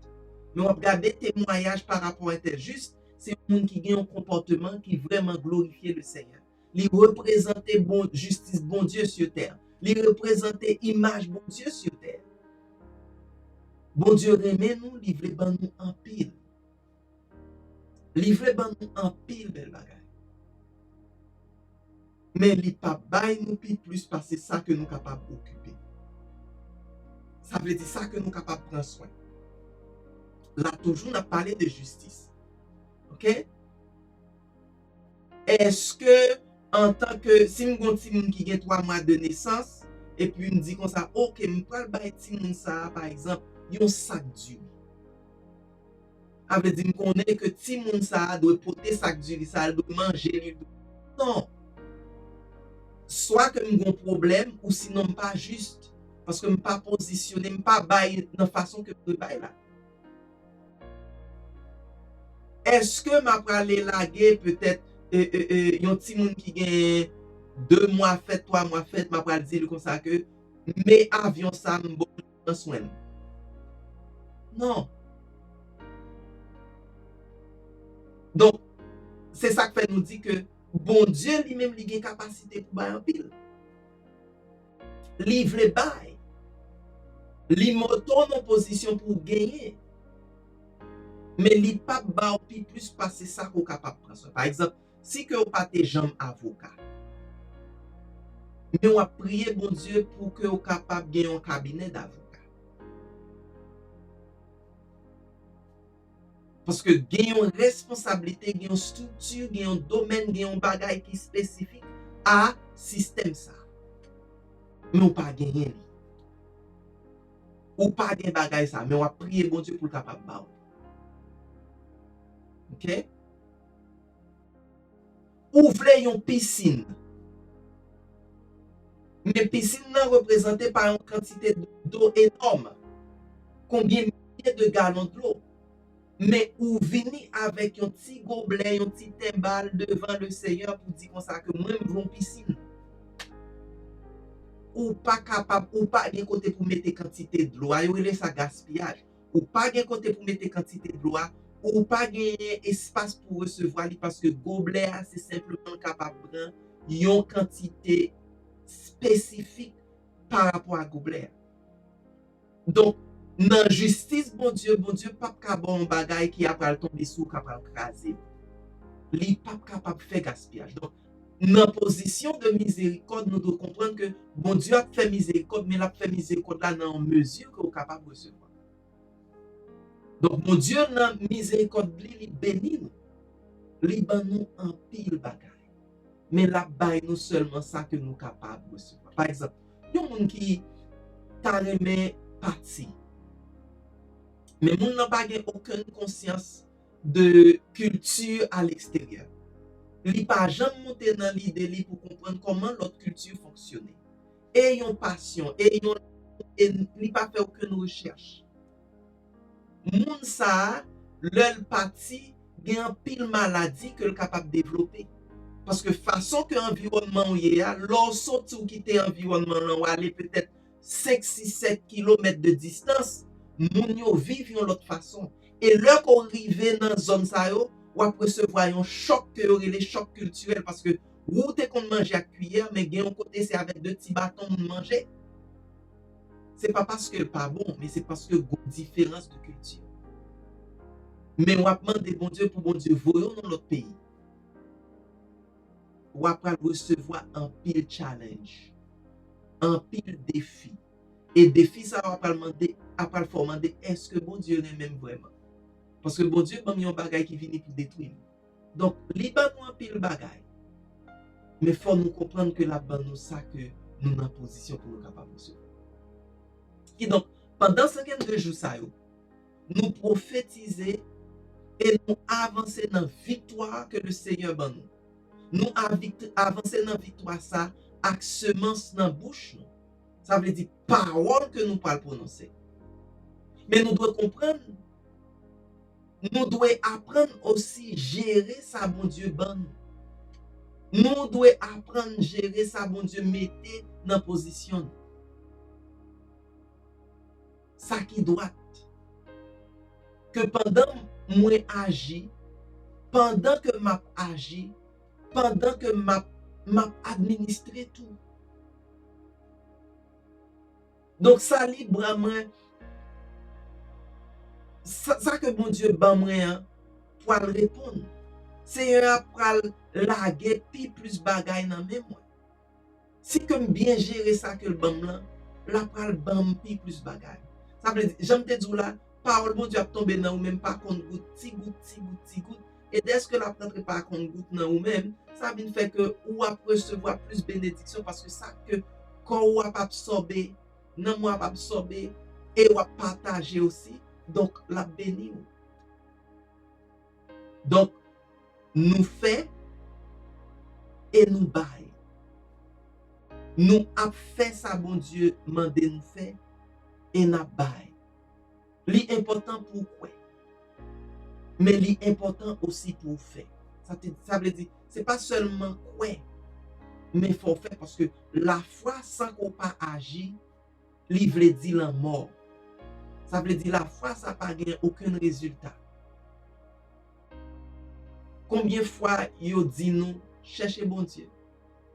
Mais on va regarder témoignages par rapport à un tel juste. C'est un monde qui a un comportement qui vraiment glorifie le Seigneur. Il représente bon, justice, bon Dieu sur terre. Il représente image, bon Dieu sur terre. Bon Dieu remet nous, livre nous en pile. Livre nous en pile, belle bagaille. Mais il pas bail nous plus parce que c'est ça que nous sommes capables d'occuper. Ça veut dire ça que nous sommes capables de prendre soin. Là, toujours, on a parlé de justice. OK? Est-ce que, en tant que, si nous avons un petit qui a 3 mois de naissance, et puis on dit comme ça, OK, je vais bailler petit monde ça, par exemple, un sac d'huile. Ça veut dire qu'on connaît que petit monde ça doit porter sac d'huile, ça doit manger. Non. Soit que nous avons un problème, ou sinon pas juste. Parce que je ne pas positionné, je ne pas bailler de la façon que je bailler là. Est-ce que je vais aller laguer peut-être un petit monde qui gagne 2 mois fait, 3 mois fait, je vais dire comme ça que mes avions ça me bon soin. Non. Donc, c'est ça que fait nous dire que bon Dieu lui-même il a une capacité pour bailler en pile. Livre les bail. Li moto en position pour gagner. Mais li pas ba plus passer ça qu'on capable prendre. Par exemple, si que vous pas tes jambes avocat. Mais on a prié bon Dieu pour que vous capable gagner un cabinet d'avocat. Parce que gagner une responsabilité, gagner une structure, gagner un domaine, gagner un bagage qui est spécifique à système ça. Mais on pas gagner. Ou pas gagner bagage ça, mais on a prié bon Dieu pour le capable ba. OK? Ouvrez une piscine. Mais piscine nan représenté par une quantité d'eau énorme. Combien milliers de gallons d'eau. Mais ou vini avec un petit gobelet, un petit timbal devant le Seigneur pour dire comme ça que moi je veux une piscine. Ou pas capable, ou pas gen côté pour mettre quantité de l'eau, yo relè ça gaspillage. Ou pas gen côté pour mettre quantité de l'eau, ou pas gen espace pour recevoir li parce que gobelet c'est simplement capable prendre une quantité spécifique par rapport à gobelet. Donc dans justice bon Dieu pas capable bagay qui a pral tomber sous capable craser. Li pas capable faire gaspillage. Donc dans position de miséricorde, nous devons comprendre que bon Dieu a fait miséricorde, mais il a fait miséricorde là dans une mesure que vous êtes capable de recevoir. Donc, mon Dieu, dans miséricorde, il bénit nous. Il ban nous en pile bagaille. Mais là, nous seulement ça que nous sommes capables de recevoir. Par exemple, il y a des gens qui carrément parti. Mais les gens n'ont pas aucune conscience de culture à l'extérieur. Li pa jamais monté dans l'idée li pour comprendre comment l'autre culture fonctionne. Et yon passion, et li pa fait aucune recherche. Moun sa, l'el parti gen un pile maladie que le capable de développer. Parce que façon que environnement ou yé a, l'on saute ou quitter environnement là ou aller peut-être 5, 6, 7 km de distance, moun yo vive yon l'autre façon. Et là qu'on arrive dans zone sa yo, ou après recevoir un choc que les chocs culturels parce que ou t'es qu'on mange à cuillère mais gen un côté c'est avec deux petits bâtons de manger. C'est pas parce que pas bon mais c'est parce que gon différence de culture. Mais on va demander bon Dieu pour bon Dieu voyons dans notre pays. Ou après recevoir un pile challenge, un pile défi. Et défi ça va pas demander après demander est-ce que bon Dieu est même vraiment. Parce que bon Dieu a mis un bagage qui vient pour détruire. Donc, li ban nous un pile bagage. Mais il faut nous comprendre que la ban nous ça que nous sommes en position pour nous capables de recevoir. Et donc, pendant 52 jours, ça, nous prophétiser et nous avancer dans la victoire que le Seigneur ban nous. Nous avancer dans la victoire ça avec semence dans la bouche. Ça veut dire parole que nous parlons prononcer. Mais nous devons comprendre. Nous devons apprendre aussi à gérer ça, bon Dieu, ban. Nous devons apprendre à gérer ça, bon Dieu, mettez dans la position. Ça qui doit. Que pendant moi agis, pendant que m'a agi, pendant que m'a administré tout. Donc ça librement. Ça que bon Dieu ban moi pour répondre. Seigneur pral laguer plus bagay dans même moi. Si comme bien gérer ça que le ban là, la pral ban plus bagay. Ça veut dire j'aime te dire là, parole bon Dieu a tombé dans ou même pas contre goutte, ti goutte. Et dès que la rentre pas contre goutte dans ou même, ça vient faire que ou a recevoir plus bénédiction parce que ça que quand ou a absorber, non moi absorber et ou a partager aussi. Donc, la béni. Donc, nous fait et nous bail. Nous a fait ça, bon Dieu, mandé nous fait et nous bail. L'important pour quoi? Mais l'important aussi pour faire. Ça veut dire, c'est pas seulement quoi, mais il faut faire parce que la foi sans qu'on pas agir, il veut dire la mort. Ça veut dire la foi, ça n'a pas gagné aucun résultat. Combien de fois il dit nous, cherchez bon Dieu,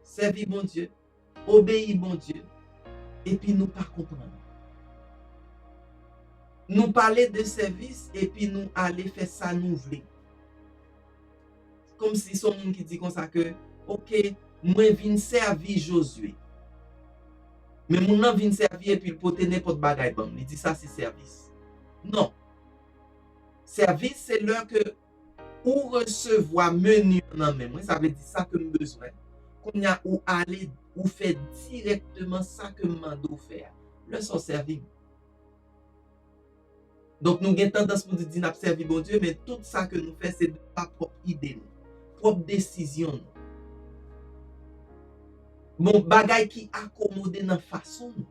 servir bon Dieu, obéir bon Dieu, et puis nous pas comprendre. Nous parler de service, et puis nous aller faire ça nous voulons. Comme si son monde qui dit comme ça que, ok, moi viens servir Josué. Mais mon nom vient servir et puis il peut n'importe bagaille bon. Il dit ça c'est service. Non. Service c'est l'heure que ou recevoir menu dans même. Ça veut dire ça que nous besoin. Qu'on y a ou aller ou faire directement ça que mando faire. Le son servir. Donc nous avons tendance pour dire n'a servi bon Dieu mais tout ça que nous faisons c'est de pas propre idée, propre décision. Bon bagay qui accommodé dans façon nous.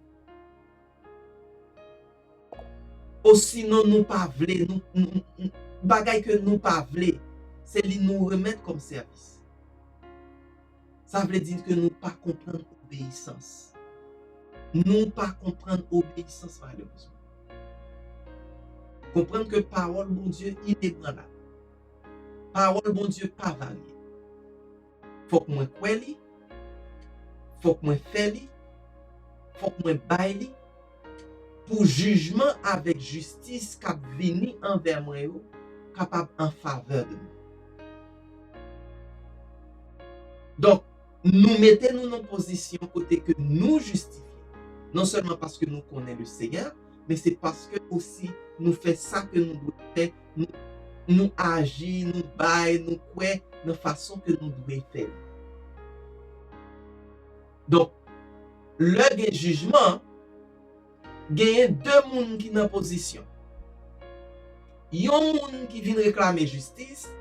Ou sinon nous pas vle, bagay que nous pas vle, c'est li nous remettre comme service. Ça veut dire que nous pas comprendre obéissance. Nous pas comprendre obéissance malheureusement. Comprendre que parole bon Dieu inébranlable. Parole bon Dieu pas variée. Faut que moi croie li, faut que moi fais li, faut que moi bail li pour jugement avec justice cap vini envers moi yo, capable en faveur de nous. Donc nous mettons dans position côté que nous justifions. Non seulement parce que nous connaissons le Seigneur, mais c'est parce que aussi nous faisons ça que nous devons faire, nous agir, nous bailler, nous croire de façon que nous devons faire. Donc, le jugement, il y a deux personnes qui sont en position. Il y a un monde qui vient réclamer justice,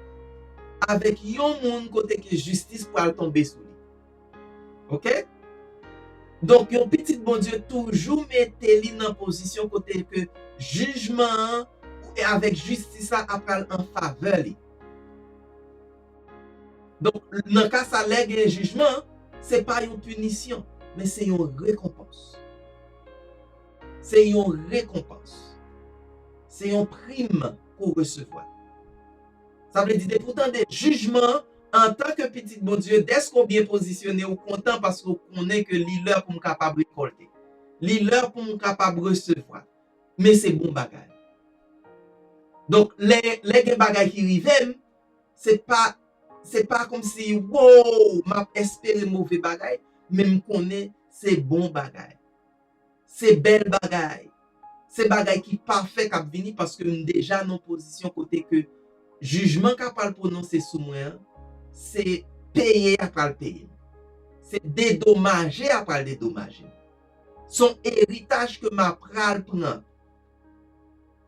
avec un monde côté que justice pour tomber sur lui. OK? Donc, un petit bon Dieu toujours mette lui dans position côté que jugement et avec justice après en faveur lui. Donc, dans le cas ça lègue un jugement, c'est pas une punition, mais c'est une récompense. C'est une récompense. C'est une prime pour recevoir. Ça veut dire pourtant des jugements en tant que petit bon Dieu, dès qu'on bien positionné ou content parce qu'on connaît que l'heure pour nous capable de récolter. L'heure pour nous capable de recevoir. Mais c'est bon bagage. Donc, les bagages qui arrivent, c'est pas comme si, wow, m'a espéré mauvais bagage, mais me connaît, c'est bon bagage. C'est bel bagage. C'est bagage qui parfait qui venir parce que nous déjà dans position côté que jugement capable prononcer sous moi, c'est payer après le payer. C'est dédommager après le dédommager. Son héritage que ma pral prend.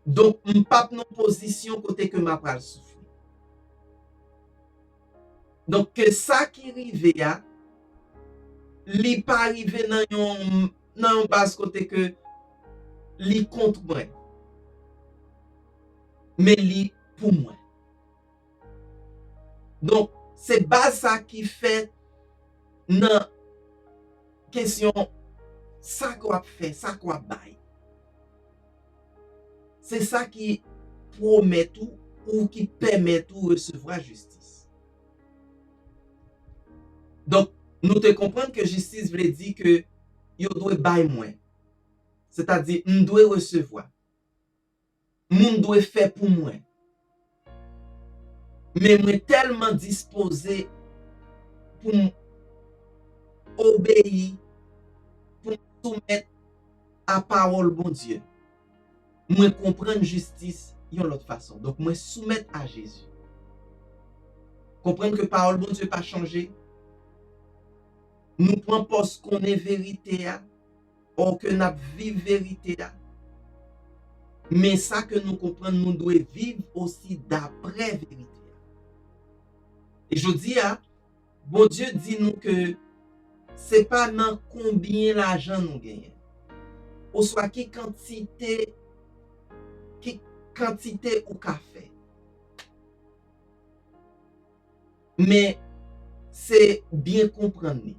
Donc, je ne pas dans position côté que ma pral souffre. Donc, que ça qui arrive, li pas arrivé dans un base côté que li contre moi. Mais li pour moi. Donc, c'est base ça qui fait dans question ça qu'on fait, ça qu'on bail. C'est ça qui promet tout ou qui permet tout recevoir justice. Donc, nous te comprenons que justice veut dire que yo doit bail moins. C'est-à-dire, nous doit recevoir. Nous doit faire pour moi. Mais moi tellement disposé pour obéir, pour soumettre à parole bon Dieu. Moi comprendre justice d'une autre façon. Donc moi soumettre à Jésus. Comprendre que parole bon Dieu pas changé. Nous prenons poste qu'on est vérité ou que nous vivons vérité. Mais ça que nous comprenons, nous devons vivre aussi d'après vérité. Et je dis, bon Dieu dit nous que c'est pas dans combien l'argent nous gagnons. Ou soit qui quantité ou café. Mais c'est bien comprendre.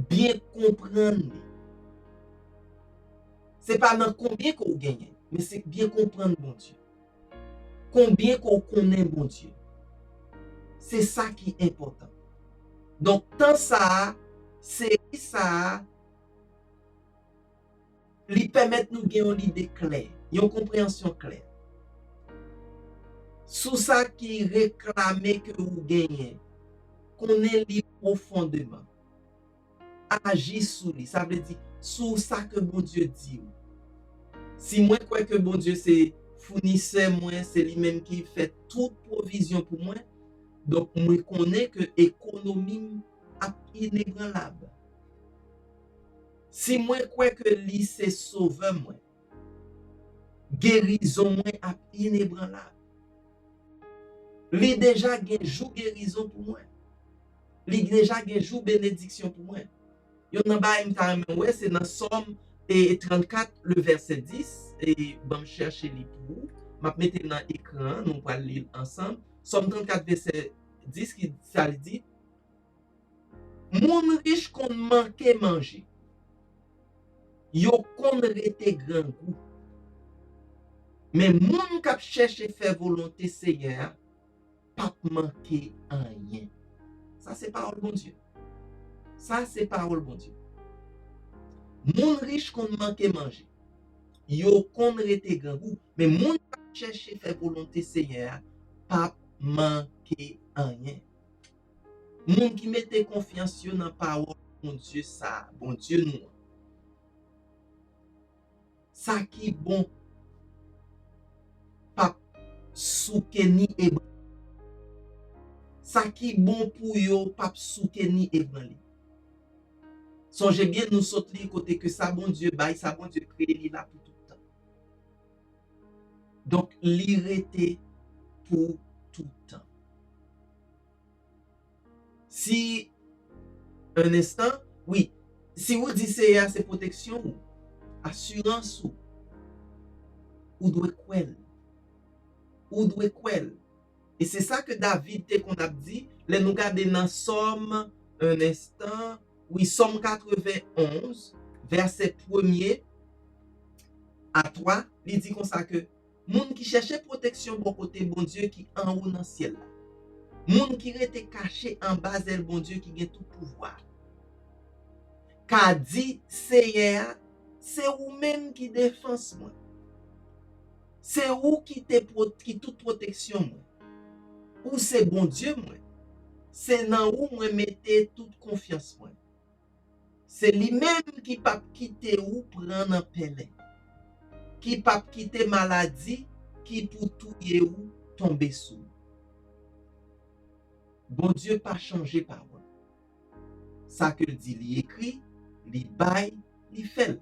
Bien comprendre. C'est pas dans combien qu'on gagne, mais c'est bien comprendre bon Dieu. Combien qu'on connaît bon Dieu. C'est ça qui est important. Donc, tant ça, c'est ça, lui permet de nous gagner une idée claire, une compréhension claire. Sous ça qui réclame que vous gagnez, connaissez-le profondément. Agis sous lui, ça veut dire sous ça que bon Dieu dit. Si moi crois que bon Dieu c'est fournisseur moi, c'est lui-même qui fait toute provision pour moi, donc moi connais que économie est inébranlable. Si moi crois que lui c'est sauveur moi, guérison moi est inébranlable. Lui déjà gagne jour guérison pour moi. li déjà gen jou bénédiction pour moi. Yon nan ba m'ta remen ouais, c'est dans Somme et 34 le verset 10 et bon chercher li pour m'a mettre dans écran, nous va lire ensemble. Somme 34 verset 10 qui ça dit moun riche kon manque manger. Yo kon rete grand goût. Mais moun k'ap cherche faire volonté Seigneur, pas manquer rien. Ça c'est parole bon Dieu. Ça c'est parole bon Dieu. Moun riche kon manque manger. Yo kon rete grand goût, mais moun k'ap cherche faire volonté Seigneur, pas manquer rien. Moun qui mette confiance dans la parole bon Dieu ça, bon Dieu nous. Ça qui bon pas souke ni ébran. Ça qui bon pour yo pas souke ni ébran li. Songez bien nous saute li côté que ça bon Dieu bail, ça bon Dieu créé li là pour tout le temps. Donc li rete pour tout le temps. Si un instant, oui, si vous dites c'est protection ou assurance ou doit kwel. Ou doit kwel. Et c'est ça que David te qu'on a dit, les nous garder dans Somme un instant, oui, Somme 91, verset 1er à 3, il dit comme ça que moun qui cherchait protection bon côté bon Dieu qui en haut dans le ciel là. Moun qui rete caché en bas d'elle bon Dieu qui a tout pouvoir. Qu'a dit Seigneur, c'est ou même qui défense moi. C'est ou qui toute protection moi. Ou c'est bon Dieu moi. C'est dans où moi mettez toute confiance moi. C'est lui-même qui pas quitter ou prendre en pelin. Qui pas quitter maladie, qui pour touyer ou tomber sous. Bon Dieu pas changé parole. Ça que dit li écrit, li bail, li fait.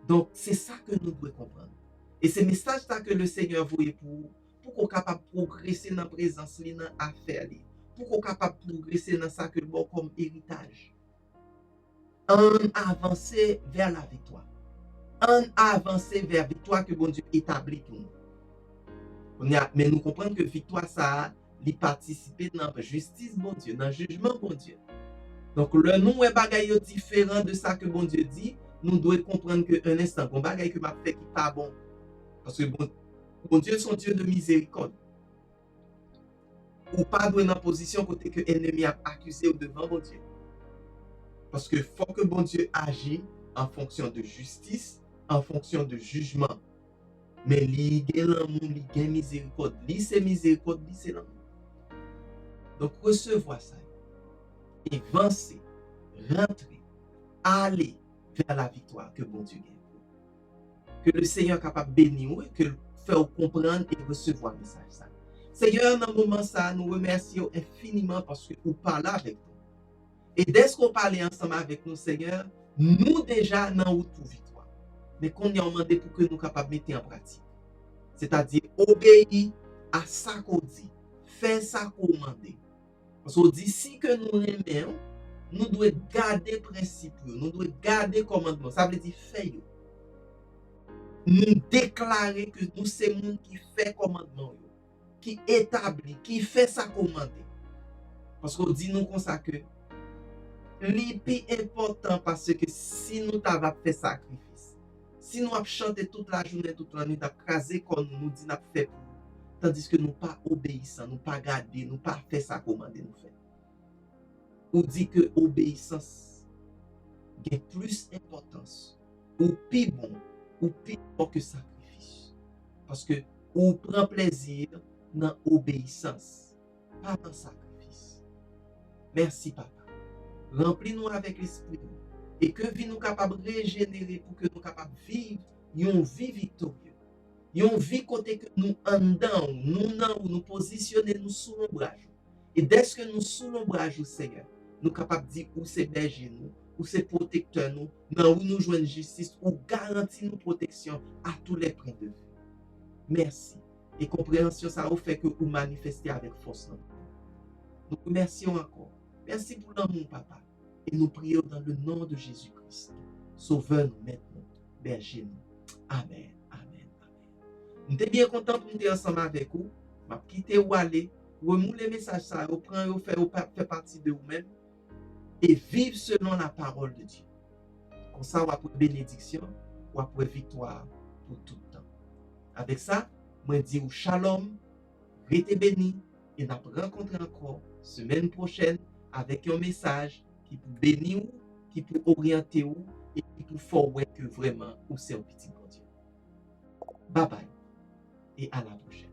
Donc c'est ça que nous devons comprendre. Et c'est message ça que le Seigneur voulait pour qu'on capable progresser dans la présence li dans affaire li. Pour qu'on capable progresser dans ça que bon comme héritage. En avancer vers la victoire. En avancer vers la victoire que bon Dieu établit pour nous. Mais nous comprenons que victoire ça li participer dans la justice bon Dieu, dans le jugement bon Dieu. Donc le nous est bagaille différent de ça que bon Dieu dit, nous devons comprendre que un instant bon bagaille que m'a fait qui pas bon parce que bon Dieu son Dieu de miséricorde. Ou pas dans une position côté que l'ennemi a accusé devant bon Dieu. Parce que faut que bon Dieu agisse en fonction de justice, en fonction de jugement. Mais li gen l'amour, li gen miséricorde, li c'est miséricorde, li c'est l'amour. Donc recevoir ça et avancer, rentrer, aller vers la victoire que bon Dieu gagne. Que le Seigneur est capable de bénir et que faire comprendre et recevoir le message ça. Seigneur, dans le moment ça, nous remercions infiniment parce que vous parlez avec nous. Et dès qu'on parle ensemble avec nous, Seigneur, nous déjà dans route pour victoire. Mais qu'on y a demandé pour que nous soyons capables de mettre en pratique. C'est-à-dire obéir à ça qu'on dit, faire ça qu'on demande. Parce qu'on dit si que nous aimons, nous devons garder les principes, nous devons garder les commandements. Ça veut dire faire. Nous déclarer que nous sommes gens qui fait commandement, qui établit, qui fait ça commander. Parce qu'on dit nous comme ça que le plus important parce que si nous avons fait sacrifice, si nous avons chanté toute la journée, toute la nuit, nous avons crasé comme nous dit nous avons fait, tandis que nous pas obéissant, nous pas garder, nous pas fait ça commander nous fait. On dit que obéissance a plus d'importance, ou plus bon, ou plus bon que sacrifice. Parce que on prend plaisir dans l'obéissance, pas dans le sacrifice. Merci, Papa. Remplis-nous avec l'esprit et que vie nous capable de régénérer pour que nous capables de vivre une vie victorieuse. Une vie côté que nous andons, nous positionner nous sous l'ombrage. Et dès que nous sous l'ombrage, Seigneur, nous capables de dire où c'est berger nous, où c'est protecteur nous, où nous jouons justice, où garantit nous protection à tous les points de vue. Merci. Et compréhension, ça vous fait que vous manifestez avec force. Nous remercions encore. Merci pour l'amour, papa. Et nous prions dans le nom de Jésus-Christ. Sauveur-nous maintenant, berger-nous. Amen, amen, amen. Nous sommes bien contents pour nous être ensemble avec vous. Je vais quitter ou aller, remoule les messages, ça, vous prendre, vous faire partie de vous-même et vivre selon la parole de Dieu. Comme ça, on va pour bénédiction, ou pour victoire pour tout le temps. Avec ça, moi je dis shalom, restez bénis et nous allons rencontrer encore semaine prochaine avec un message qui peut bénir vous, qui peut orienter vous et qui peut faire que vraiment vous c'est un petit bon Dieu. Bye bye et à la prochaine.